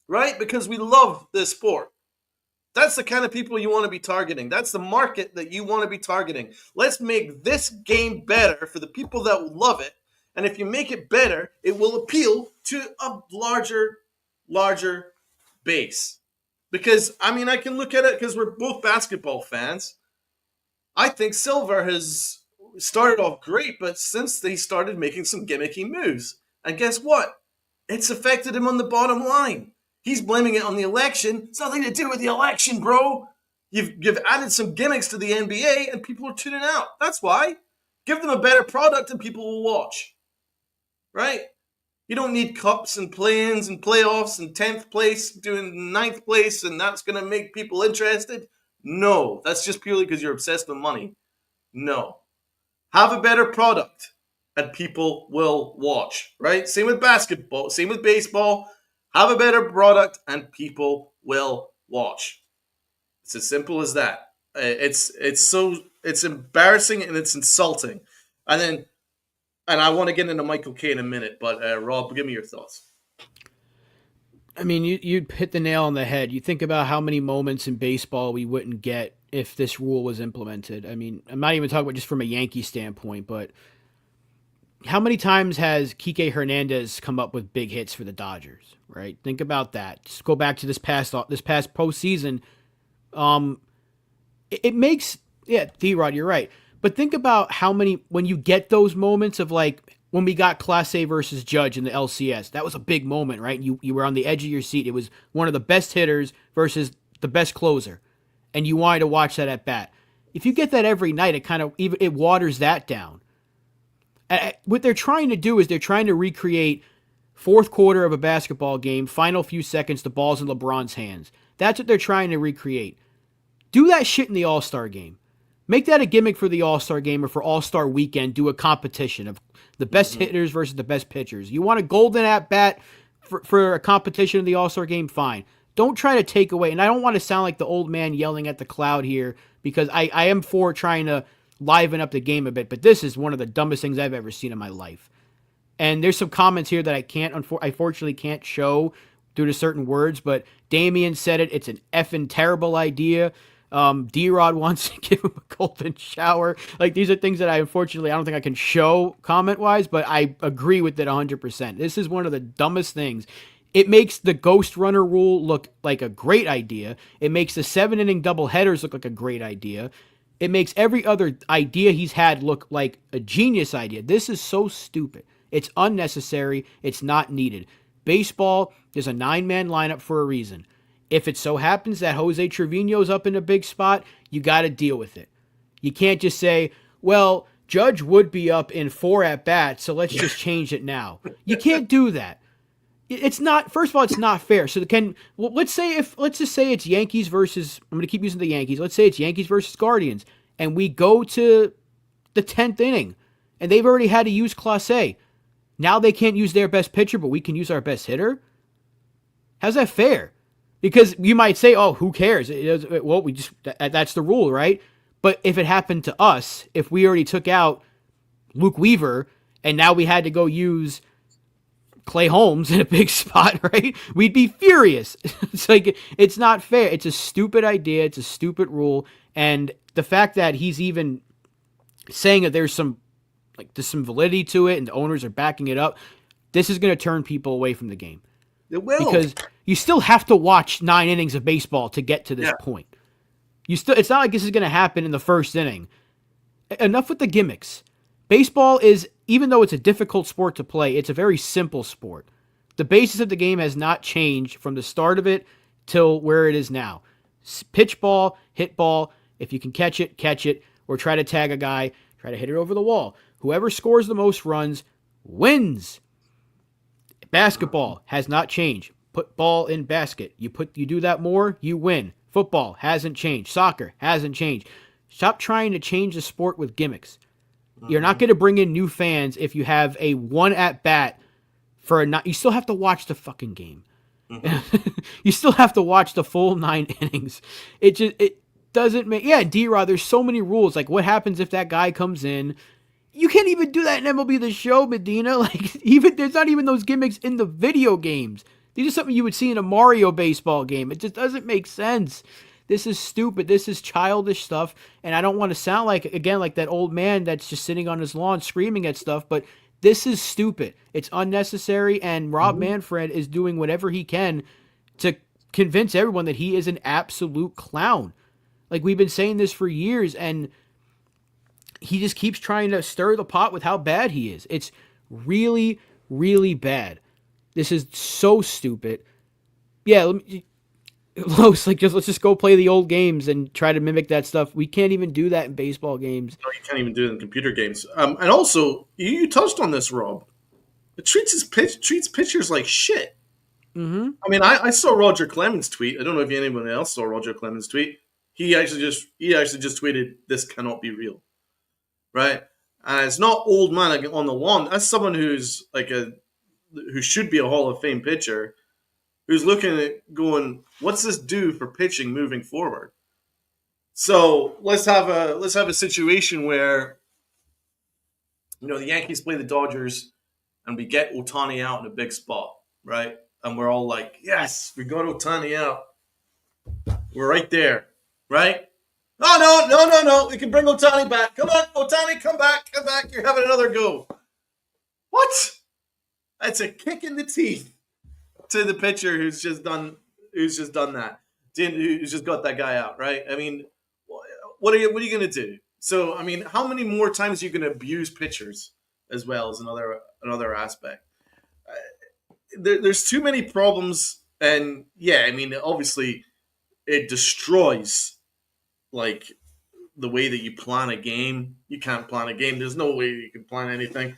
Right? Because we love this sport. That's the kind of people you want to be targeting. That's the market that you want to be targeting. Let's make this game better for the people that love it. And if you make it better, it will appeal to a larger base. Because, I mean, I can look at it because we're both basketball fans. I think Silver has started off great, but since they started making some gimmicky moves. And guess what? It's affected him on the bottom line. He's blaming it on the election. It's nothing to do with the election, bro. You've added some gimmicks to the NBA and people are tuning out. That's why. Give them a better product and people will watch. Right? You don't need cups and play-ins and playoffs and 10th place doing 9th place and that's going to make people interested. No, that's just purely because you're obsessed with money. No. Have a better product and people will watch, right? Same with basketball, same with baseball. Have a better product and people will watch. It's as simple as that. It's embarrassing and it's insulting. And I want to get into Michael Kay in a minute, but Rob, give me your thoughts. I mean, you hit the nail on the head. You think about how many moments in baseball we wouldn't get if this rule was implemented. I mean, I'm not even talking about just from a Yankee standpoint, but how many times has Kike Hernandez come up with big hits for the Dodgers, right? Think about that. Just go back to this past postseason. It makes, D-Rod, you're right. But think about how many, when you get those moments of like, when we got Clase versus Judge in the LCS, that was a big moment, right? You were on the edge of your seat. It was one of the best hitters versus the best closer, and you wanted to watch that at bat. If you get that every night, it waters that down. What they're trying to do is they're trying to recreate fourth quarter of a basketball game, final few seconds, the ball's in LeBron's hands. That's what they're trying to recreate. Do that shit in the All-Star game. Make that a gimmick for the All-Star game or for All-Star weekend. Do a competition of the best hitters versus the best pitchers. You want a golden at-bat for a competition in the All-Star game? Fine. Don't try to take away. And I don't want to sound like the old man yelling at the cloud here because I am for trying to liven up the game a bit. But this is one of the dumbest things I've ever seen in my life. And there's some comments here that I unfortunately can't show due to certain words. But Damien said it. It's an effing terrible idea. D-Rod wants to give him a golden shower. Like, these are things that I don't think I can show comment-wise, but I agree with it 100%. This is one of the dumbest things. It makes the Ghost Runner rule look like a great idea. It makes the 7-inning doubleheaders look like a great idea. It makes every other idea he's had look like a genius idea. This is so stupid. It's unnecessary. It's not needed. Baseball, there's a 9-man lineup for a reason. If it so happens that Jose Trevino's up in a big spot, you got to deal with it. You can't just say, well, Judge would be up in 4 at-bats, so let's just change it now. You can't do that. It's not. First of all, it's not fair. So let's just say it's Yankees versus. I'm going to keep using the Yankees. Let's say it's Yankees versus Guardians, and we go to the 10th inning, and they've already had to use Clase. Now they can't use their best pitcher, but we can use our best hitter. How's that fair? Because you might say, "Oh, who cares?" Well, that's the rule, right? But if it happened to us, if we already took out Luke Weaver, and now we had to go use Clay Holmes in a big spot, right? We'd be furious. It's like, it's not fair. It's a stupid idea. It's a stupid rule. And the fact that he's even saying that there's some validity to it and the owners are backing it up, this is going to turn people away from the game. It will. Because you still have to watch 9 innings of baseball to get to this point. It's not like this is going to happen in the first inning. Enough with the gimmicks. Baseball is, even though it's a difficult sport to play, it's a very simple sport. The basis of the game has not changed from the start of it till where it is now. Pitch ball, hit ball. If you can catch it, or try to tag a guy, try to hit it over the wall. Whoever scores the most runs wins. Basketball has not changed. Put ball in basket. You do that more, you win. Football hasn't changed. Soccer hasn't changed. Stop trying to change the sport with gimmicks. You're not going to bring in new fans if you have a one at bat for you still have to watch the fucking game. You still have to watch the full 9 innings. It doesn't make, D-Rod, there's so many rules. Like, what happens if that guy comes in? You can't even do that in MLB The Show, Medina. Like, there's not even those gimmicks in the video games. These are something you would see in a Mario baseball game. It just doesn't make sense. This is stupid. This is childish stuff. And I don't want to sound like that old man that's just sitting on his lawn screaming at stuff, but this is stupid. It's unnecessary, and Rob Manfred is doing whatever he can to convince everyone that he is an absolute clown. Like, we've been saying this for years, and he just keeps trying to stir the pot with how bad he is. It's really, really bad. This is so stupid. Yeah, let's just go play the old games and try to mimic that stuff. We can't even do that in baseball games. No, you can't even do it in computer games. And also, you touched on this, Rob. It treats pitchers like shit. Mm-hmm. I mean, I saw Roger Clemens tweet. I don't know if anyone else saw Roger Clemens tweet. He actually just tweeted, "This cannot be real," right? And it's not old man on the lawn. That's someone who's who should be a Hall of Fame pitcher, who's looking at going, what's this do for pitching moving forward? So let's have a situation where, the Yankees play the Dodgers and we get Ohtani out in a big spot, right? And we're all like, yes, we got Ohtani out. We're right there, right? Oh, no. We can bring Ohtani back. Come on, Ohtani, come back. You're having another go. What? That's a kick in the teeth to the pitcher who's just done that, who's just got that guy out, right? I mean, what are you going to do? So, I mean, how many more times are you going to abuse pitchers as well as another aspect? There's too many problems, and I mean, obviously, it destroys like the way that you plan a game. You can't plan a game. There's no way you can plan anything.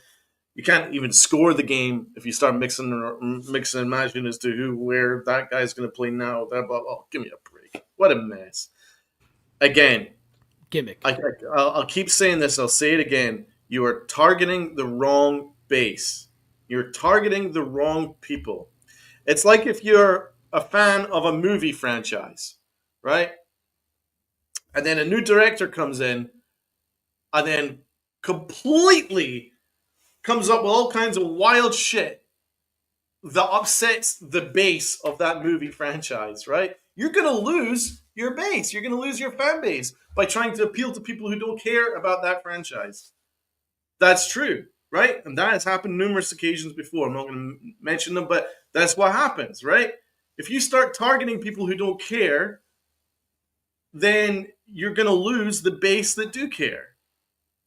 You can't even score the game if you start mixing and matching as to where that guy's going to play now. Oh, give me a break. What a mess. Again, Gimmick. I'll keep saying this. I'll say it again. You are targeting the wrong base. You're targeting the wrong people. It's like if you're a fan of a movie franchise, right? And then a new director comes in and then completely comes up with all kinds of wild shit that upsets the base of that movie franchise, right? You're going to lose your base. You're going to lose your fan base by trying to appeal to people who don't care about that franchise. That's true, right? And that has happened numerous occasions before. I'm not going to mention them, but that's what happens, right? If you start targeting people who don't care, then you're going to lose the base that do care.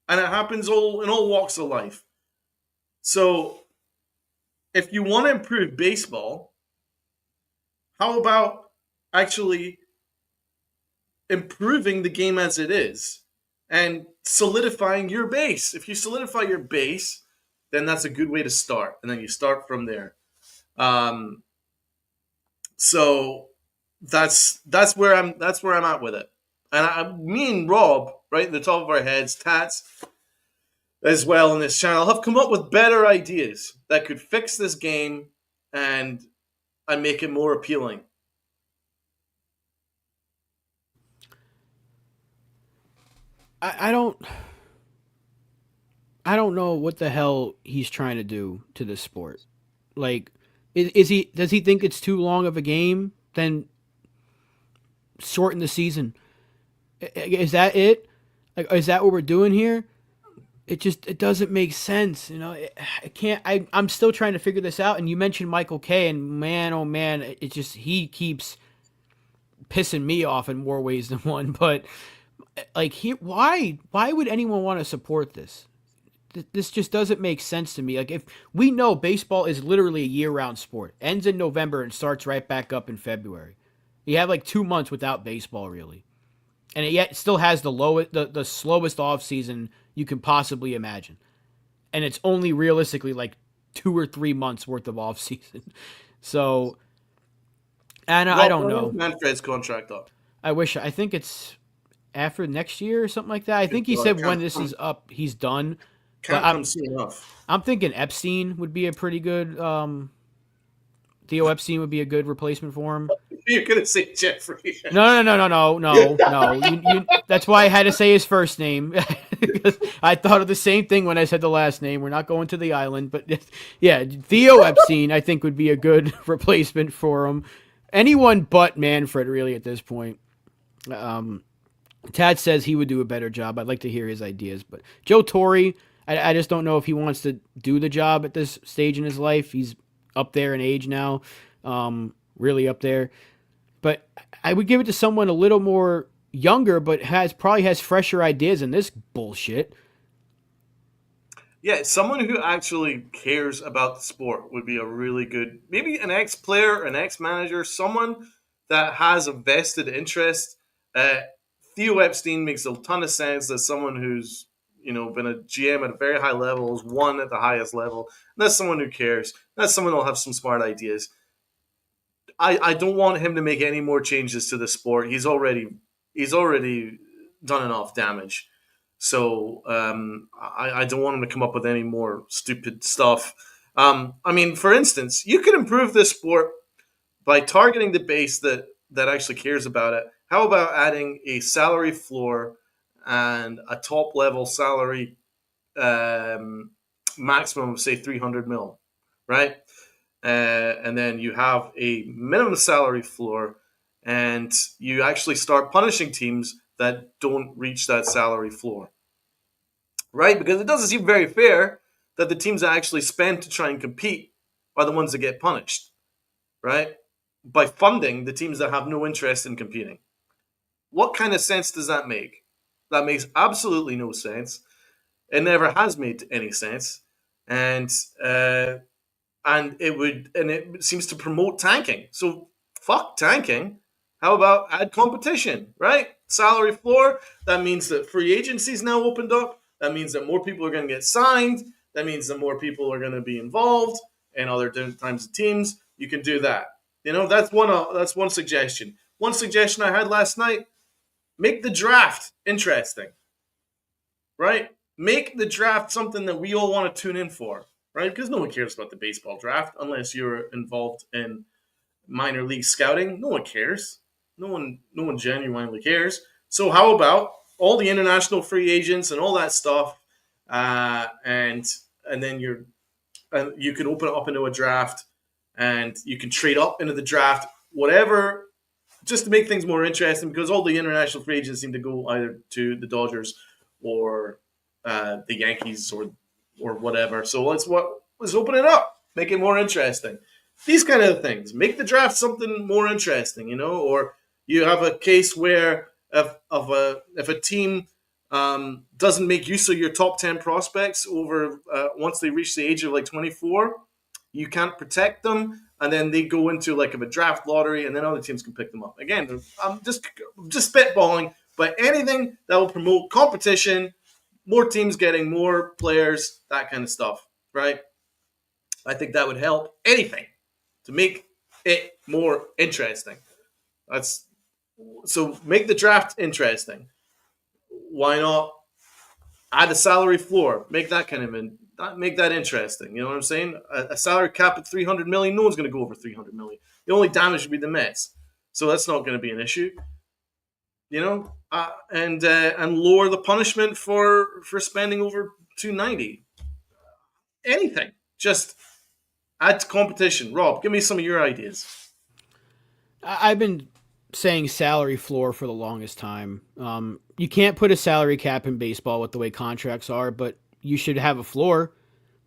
And it happens in all walks of life. So, if you want to improve baseball, how about actually improving the game as it is and solidifying your base? If you solidify your base, then that's a good way to start. And then you start from there. Um, so that's where I'm at with it. And me and Rob, right at the top of our heads, Tats as well in this channel, have come up with better ideas that could fix this game and make it more appealing. I don't. I don't know what the hell he's trying to do to this sport. Like, is he? Does he think it's too long of a game? Then shorten the season. Is that it? Like, is that what we're doing here? It doesn't make sense. I can't. I'm still trying to figure this out. And you mentioned Michael Kay, and man, oh man, it just he keeps pissing me off in more ways than one. But like, why would anyone want to support this? This just doesn't make sense to me. Like, if we know baseball is literally a year-round sport, ends in November and starts right back up in February. You have like 2 months without baseball, really, and it yet still has the slowest off season you can possibly imagine, and it's only realistically like 2 or 3 months worth of off season. So, and I Rob, don't when is know. Manfred's contract up? I think it's after next year or something like that. I Good think he God, said when this is up, he's done. But can't come soon enough. I'm thinking Epstein would be a pretty good. Theo Epstein would be a good replacement for him. You're gonna say Jeffrey? No. That's why I had to say his first name. Because I thought of the same thing when I said the last name. We're not going to the island, but yeah, Theo Epstein I think would be a good replacement for him. Anyone but Manfred, really, at this point. Tad says he would do a better job. I'd like to hear his ideas, but Joe Torre, I just don't know if he wants to do the job at this stage in his life. He's up there in age now, really up there. But I would give it to someone a little more younger, but probably has fresher ideas than this bullshit. Yeah, someone who actually cares about the sport would be a really good, maybe an ex-player, an ex-manager, someone that has a vested interest. Uh, Theo Epstein makes a ton of sense as someone who's been a GM at a very high level, has won at the highest level. That's someone who cares. That's someone who'll have some smart ideas. I don't want him to make any more changes to the sport. He's already done enough damage. So I don't want him to come up with any more stupid stuff. I mean, for instance, you could improve this sport by targeting the base that actually cares about it. How about adding a salary floor and a top level salary maximum of say 300 mil, right? And then you have a minimum salary floor, and you actually start punishing teams that don't reach that salary floor, right? Because it doesn't seem very fair that the teams that actually spend to try and compete are the ones that get punished, right? By funding the teams that have no interest in competing. What kind of sense does that make? That makes absolutely no sense. It never has made any sense, and it seems to promote tanking. So fuck tanking. How about add competition, right? Salary floor. That means that free agency is now opened up. That means that more people are going to get signed. That means that more people are going to be involved in other different types of teams. You can do that. That's one suggestion. One suggestion I had last night: make the draft interesting, right? Make the draft something that we all want to tune in for, right? Because no one cares about the baseball draft unless you're involved in minor league scouting. No one cares. No one genuinely cares. So how about all the international free agents and all that stuff, and then you can open it up into a draft, and you can trade up into the draft, whatever, just to make things more interesting. Because all the international free agents seem to go either to the Dodgers or the Yankees or whatever. So let's open it up, make it more interesting. These kind of things make the draft something more interesting, or you have a case where if a team doesn't make use of your top 10 prospects over once they reach the age of like 24, you can't protect them, and then they go into like a draft lottery, and then other teams can pick them up. Again, I'm just spitballing, but anything that will promote competition, more teams getting more players, that kind of stuff, right? I think that would help anything. to make it more interesting. That's so make the draft interesting. Why not add a salary floor? Make that make that interesting. You know what I'm saying? A salary cap at 300 million. No one's going to go over 300 million. The only damage would be the Mets, so that's not going to be an issue. And lower the punishment for spending over 290. Anything, just add to competition. Rob, give me some of your ideas. I've been saying salary floor for the longest time. You can't put a salary cap in baseball with the way contracts are, but you should have a floor,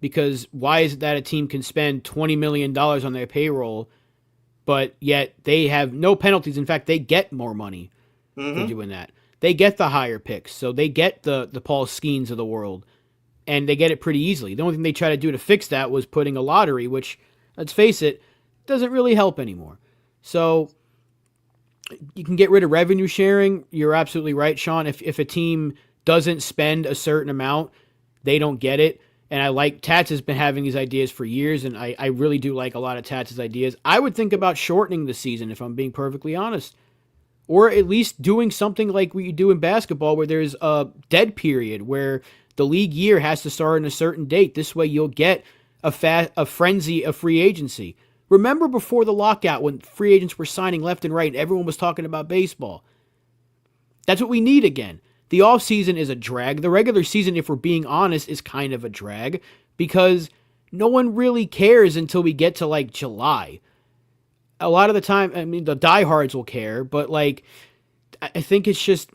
because why is it that a team can spend $20 million on their payroll, but yet they have no penalties? In fact, they get more money for doing that. They get the higher picks, so they get the Paul Skeens of the world, and they get it pretty easily. The only thing they try to do to fix that was putting a lottery, which, let's face it, doesn't really help anymore. So you can get rid of revenue sharing. You're absolutely right, Sean. If a team doesn't spend a certain amount, they don't get it. And I like Tats has been having these ideas for years, and I really do like a lot of Tats' ideas. I would think about shortening the season, if I'm being perfectly honest. Or at least doing something like what you do in basketball, where there's a dead period where the league year has to start on a certain date. This way you'll get a frenzy of free agency. Remember before the lockout when free agents were signing left and right and everyone was talking about baseball? That's what we need again. The offseason is a drag. The regular season, if we're being honest, is kind of a drag because no one really cares until we get to like July. A lot of the time, I mean, the diehards will care, but like, I think it's just,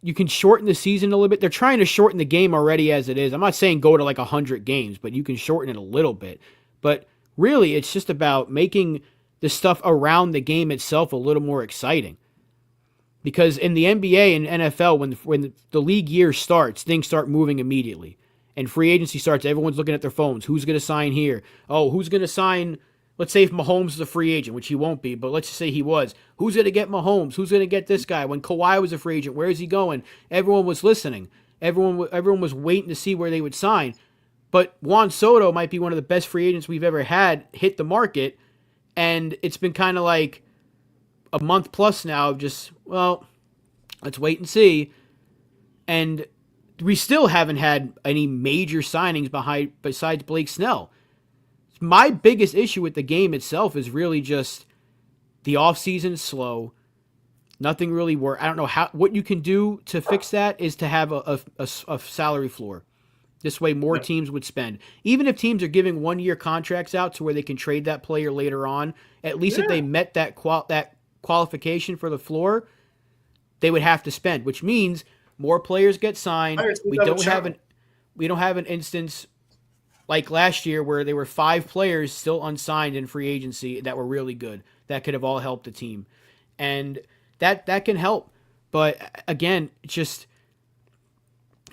you can shorten the season a little bit. They're trying to shorten the game already as it is. I'm not saying go to like 100 games, but you can shorten it a little bit. But really, it's just about making the stuff around the game itself a little more exciting. Because in the NBA and NFL, when the league year starts, things start moving immediately. And free agency starts, everyone's looking at their phones. Who's going to sign here? Oh, who's going to sign? Let's say if Mahomes is a free agent, which he won't be, but let's just say he was. Who's going to get Mahomes? Who's going to get this guy? When Kawhi was a free agent, where is he going? Everyone was listening. Everyone was waiting to see where they would sign. But Juan Soto might be one of the best free agents we've ever had hit the market, and it's been kind of like a month plus now of just, well, let's wait and see. And we still haven't had any major signings besides Blake Snell. My biggest issue with the game itself is really just the offseason is slow. Nothing really works. I don't know what you can do to fix that is to have a salary floor. This way more teams would spend. Even if teams are giving 1-year contracts out to where they can trade that player later on, at least if they met that qualification for the floor, they would have to spend, which means more players get signed. We don't have an instance like last year where there were 5 players still unsigned in free agency that were really good. That could have all helped the team. And that can help. But again, just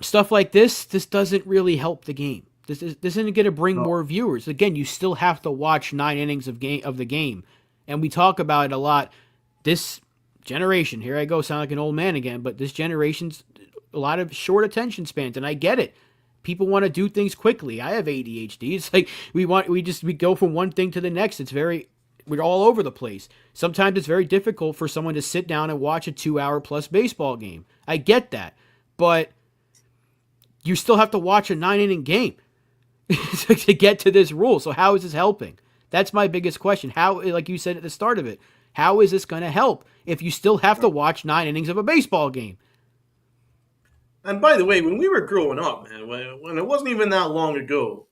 stuff like this doesn't really help the game. This isn't going to bring more viewers. Again, you still have to watch 9 innings of the game. And we talk about it a lot. This generation, here I go, sound like an old man again, but this generation's a lot of short attention spans, and I get it. People want to do things quickly. I have ADHD. It's like we go from one thing to the next. We're all over the place. Sometimes it's very difficult for someone to sit down and watch a 2-hour plus baseball game. I get that. But you still have to watch a 9-inning game to get to this rule. So how is this helping? That's my biggest question. How, like you said at the start of it, how is this going to help if you still have to watch 9 innings of a baseball game? And by the way, when we were growing up, man, when it wasn't even that long ago,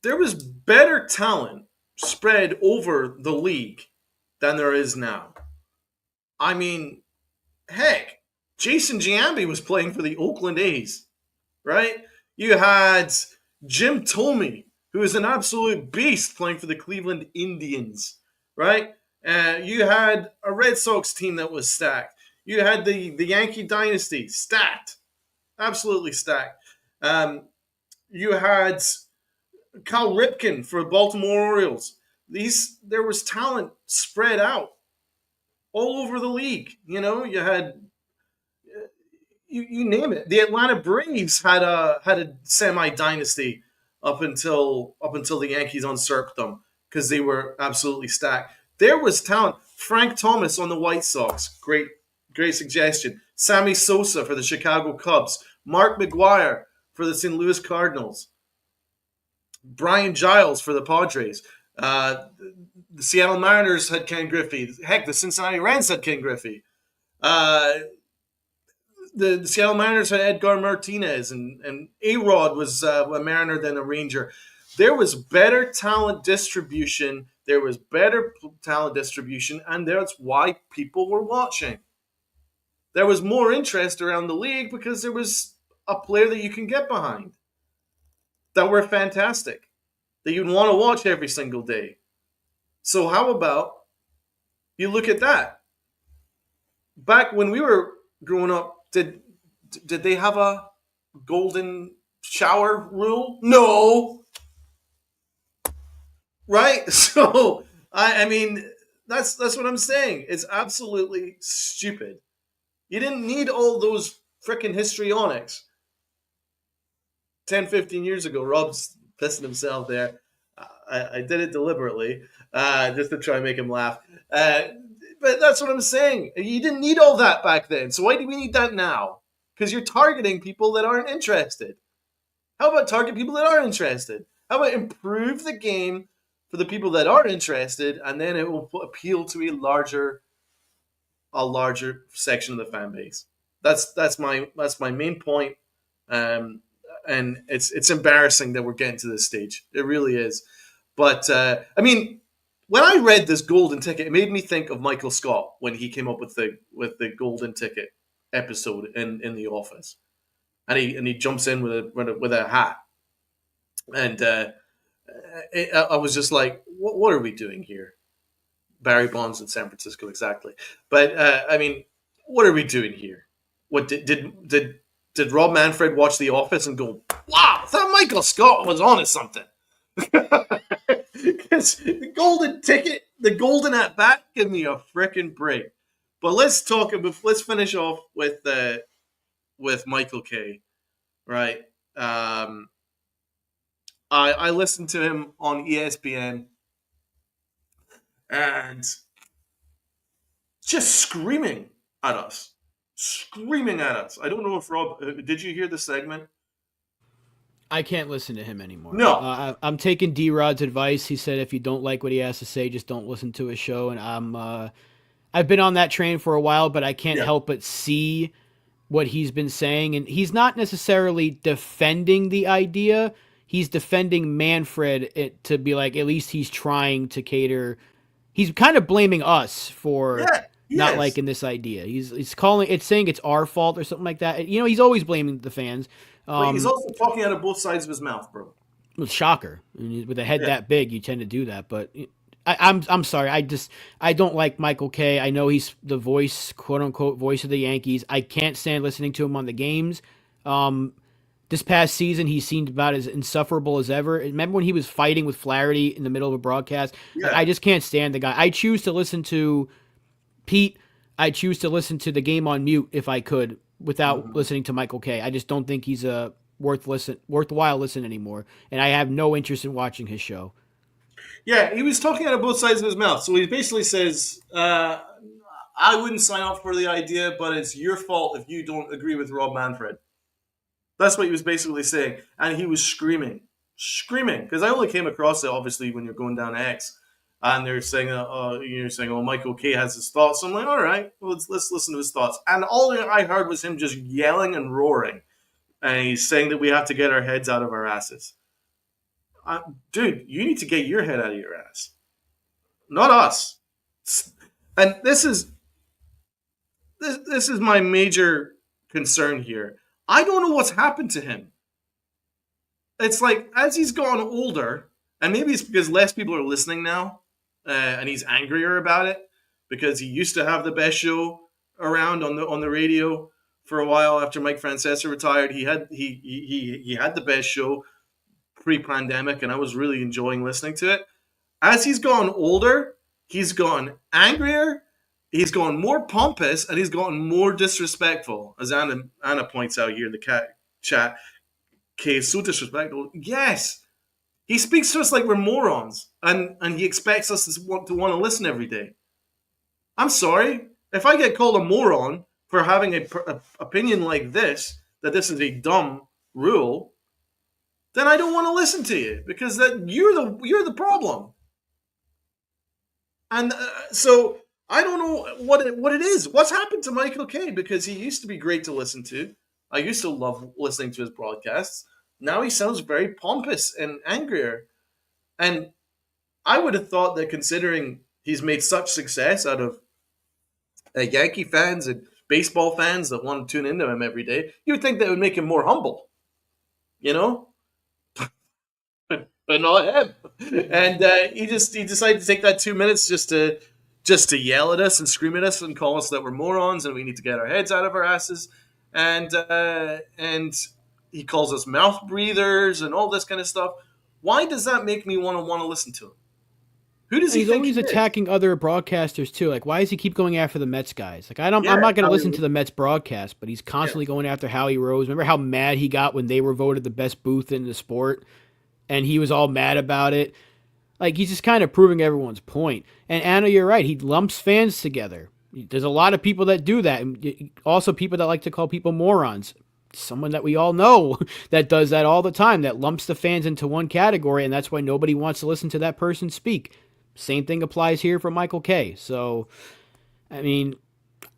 there was better talent spread over the league than there is now. I mean, heck, Jason Giambi was playing for the Oakland A's, right? You had Jim Thome, who is an absolute beast playing for the Cleveland Indians, right? You had a Red Sox team that was stacked. You had the Yankee dynasty stacked. Absolutely stacked. You had Cal Ripken for Baltimore Orioles. There was talent spread out all over the league. You know, you had you name it. The Atlanta Braves had a semi dynasty up until the Yankees usurped them because they were absolutely stacked. There was talent. Frank Thomas on the White Sox, great suggestion. Sammy Sosa for the Chicago Cubs. Mark McGwire for the St. Louis Cardinals. Brian Giles for the Padres. The Seattle Mariners had Ken Griffey. Heck, the Cincinnati Reds had Ken Griffey. The Seattle Mariners had Edgar Martinez, and A-Rod was a Mariner than a Ranger. There was better talent distribution. And that's why people were watching. There was more interest around the league because there was a player that you can get behind that were fantastic, that you'd want to watch every single day. So how about you look at that? Back when we were growing up, did they have a golden shower rule? No. Right? So I mean that's what I'm saying. It's absolutely stupid. You didn't need all those frickin' histrionics. 10, 15 years ago, Rob's pissing himself there. I did it deliberately, just to try and make him laugh. But that's what I'm saying. You didn't need all that back then. So why do we need that now? Because you're targeting people that aren't interested. How about target people that are interested? How about improve the game for the people that are interested, and then it will appeal to a larger section of the fan base. That's my main point. And it's embarrassing that we're getting to this stage. It really is. But I mean, when I read this golden ticket, it made me think of Michael Scott when he came up with the golden ticket episode in The Office, and he jumps in with a hat, and I was just like, what are we doing here? Barry Bonds in San Francisco, exactly. But I mean, what are we doing here? What did Rob Manfred watch The Office and go, wow, I thought Michael Scott was on to something? Because the golden ticket, the golden at bat, give me a frickin' break. But let's finish off with Michael Kay, right? I listened to him on ESPN and just screaming at us. I don't know if Rob, did you hear the segment? I can't listen to him anymore. No. I'm taking D-Rod's advice. He said if you don't like what he has to say, just don't listen to his show. And I've been on that train for a while, but I can't help but see what he's been saying. And he's not necessarily defending the idea. He's defending Manfred to be like, at least he's trying to cater. He's kind of blaming us for not liking this idea. He's calling it, saying it's our fault or something like that. You know, he's always blaming the fans. But he's also talking out of both sides of his mouth, bro. With shocker. I mean, with a head that big, you tend to do that. But I'm sorry. I don't like Michael Kay. I know he's the voice, quote unquote, voice of the Yankees. I can't stand listening to him on the games. This past season, he seemed about as insufferable as ever. Remember when he was fighting with Flaherty in the middle of a broadcast? Yeah. I just can't stand the guy. I choose to listen to Pete. I choose to listen to the game on mute if I could without listening to Michael Kay. I just don't think he's a worthwhile listen anymore. And I have no interest in watching his show. Yeah, he was talking out of both sides of his mouth. So he basically says, I wouldn't sign up for the idea, but it's your fault if you don't agree with Rob Manfred. That's what he was basically saying. And he was screaming. Because I only came across it, obviously, when you're going down X. And they're saying, Michael Kay has his thoughts. So I'm like, all right, well, let's listen to his thoughts. And all I heard was him just yelling and roaring. And he's saying that we have to get our heads out of our asses. Dude, you need to get your head out of your ass. Not us. And this is my major concern here. I don't know what's happened to him. It's like, as he's gotten older, and maybe it's because less people are listening now, and he's angrier about it, because he used to have the best show around on the radio for a while after Mike Francesa retired. He had the best show pre-pandemic, and I was really enjoying listening to it. As he's gone older, he's gone angrier, he's gone more pompous, and he's gotten more disrespectful, as Anna points out here in the chat. Kay is so disrespectful. Yes, He speaks to us like we're morons, and he expects us to want to listen every day. I'm sorry. If I get called a moron for having a opinion like this, that this is a dumb rule, then I don't want to listen to you because that you're the problem. And so I don't know what it is. What's happened to Michael Kay? Because he used to be great to listen to. I used to love listening to his broadcasts. Now he sounds very pompous and angrier. And I would have thought that considering he's made such success out of Yankee fans and baseball fans that want to tune into him every day, you would think that would make him more humble, you know? But not him. And he decided to take that 2 minutes just to yell at us and scream at us and call us that we're morons and we need to get our heads out of our asses. And he calls us mouth breathers and all this kind of stuff. Why does that make me want to listen to him? Who does he He's think always he is? attacking other broadcasters too. Like, why does he keep going after the Mets guys? Like, I'm Yeah, not going to Howie listen to the Mets broadcast, but he's constantly going after Howie Rose. Remember how mad he got when they were voted the best booth in the sport, and he was all mad about it. Like, he's just kind of proving everyone's point. And Anna, you're right. He lumps fans together. There's a lot of people that do that. And also people that like to call people morons. Someone that we all know that does that all the time, that lumps the fans into one category, and that's why nobody wants to listen to that person speak. Same thing applies here for Michael Kay. So, I mean,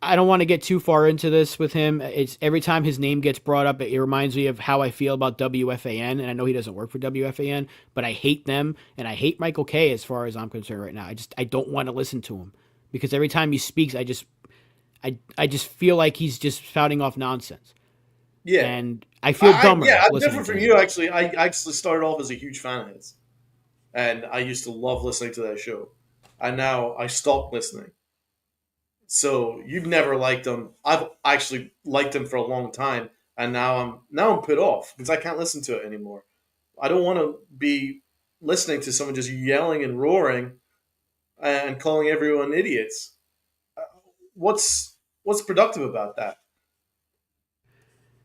I don't want to get too far into this with him. It's every time his name gets brought up, it reminds me of how I feel about WFAN, and I know he doesn't work for WFAN, but I hate them, and I hate Michael Kay as far as I'm concerned right now. I don't want to listen to him because every time he speaks, I just feel like he's just spouting off nonsense. Yeah. And I feel dumber. I'm listening different to from him. you, actually. I actually started off as a huge fan of his. And I used to love listening to that show. And now I stopped listening. So you've never liked him. I've actually liked him for a long time. And now I'm put off because I can't listen to it anymore. I don't want to be listening to someone just yelling and roaring and calling everyone idiots. Uh, what's productive about that?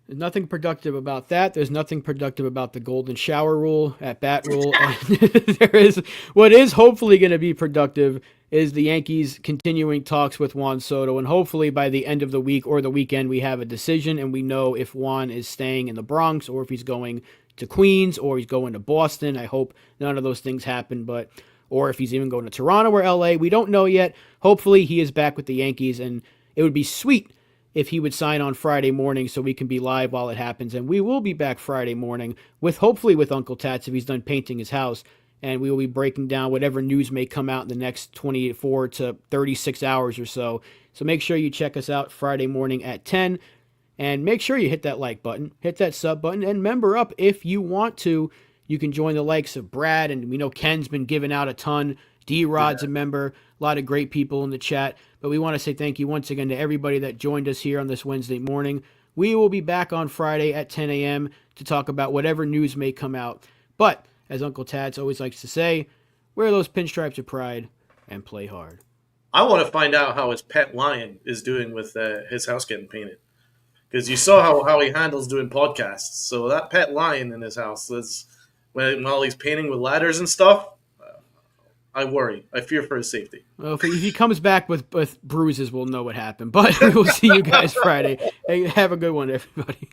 There's nothing productive about that. There's nothing productive about the golden shower rule, at bat rule. And there is what is hopefully going to be productive is the Yankees continuing talks with Juan Soto, and hopefully by the end of the week or the weekend we have a decision and we know if Juan is staying in the Bronx or if he's going to Queens or he's going to Boston. I hope none of those things happen, but or if he's even going to Toronto or LA. We don't know yet. Hopefully he is back with the Yankees, and it would be sweet if he would sign on Friday morning so we can be live while it happens. And we will be back Friday morning hopefully with Uncle Tats if he's done painting his house. And we will be breaking down whatever news may come out in the next 24 to 36 hours or so. So make sure you check us out Friday morning at 10. And make sure you hit that like button, hit that sub button, and member up if you want to. You can join the likes of Brad, and we know Ken's been giving out a ton. D-Rod's a member. A lot of great people in the chat. But we want to say thank you once again to everybody that joined us here on this Wednesday morning. We will be back on Friday at 10 a.m. to talk about whatever news may come out. But, as Uncle Tats always likes to say, wear those pinstripes of pride and play hard. I want to find out how his pet lion is doing with his house getting painted. Because you saw how he handles doing podcasts. So that pet lion in his house, while he's painting with ladders and stuff, I worry. I fear for his safety. Well, if he comes back with bruises, we'll know what happened. But we'll see you guys Friday. Hey, have a good one, everybody.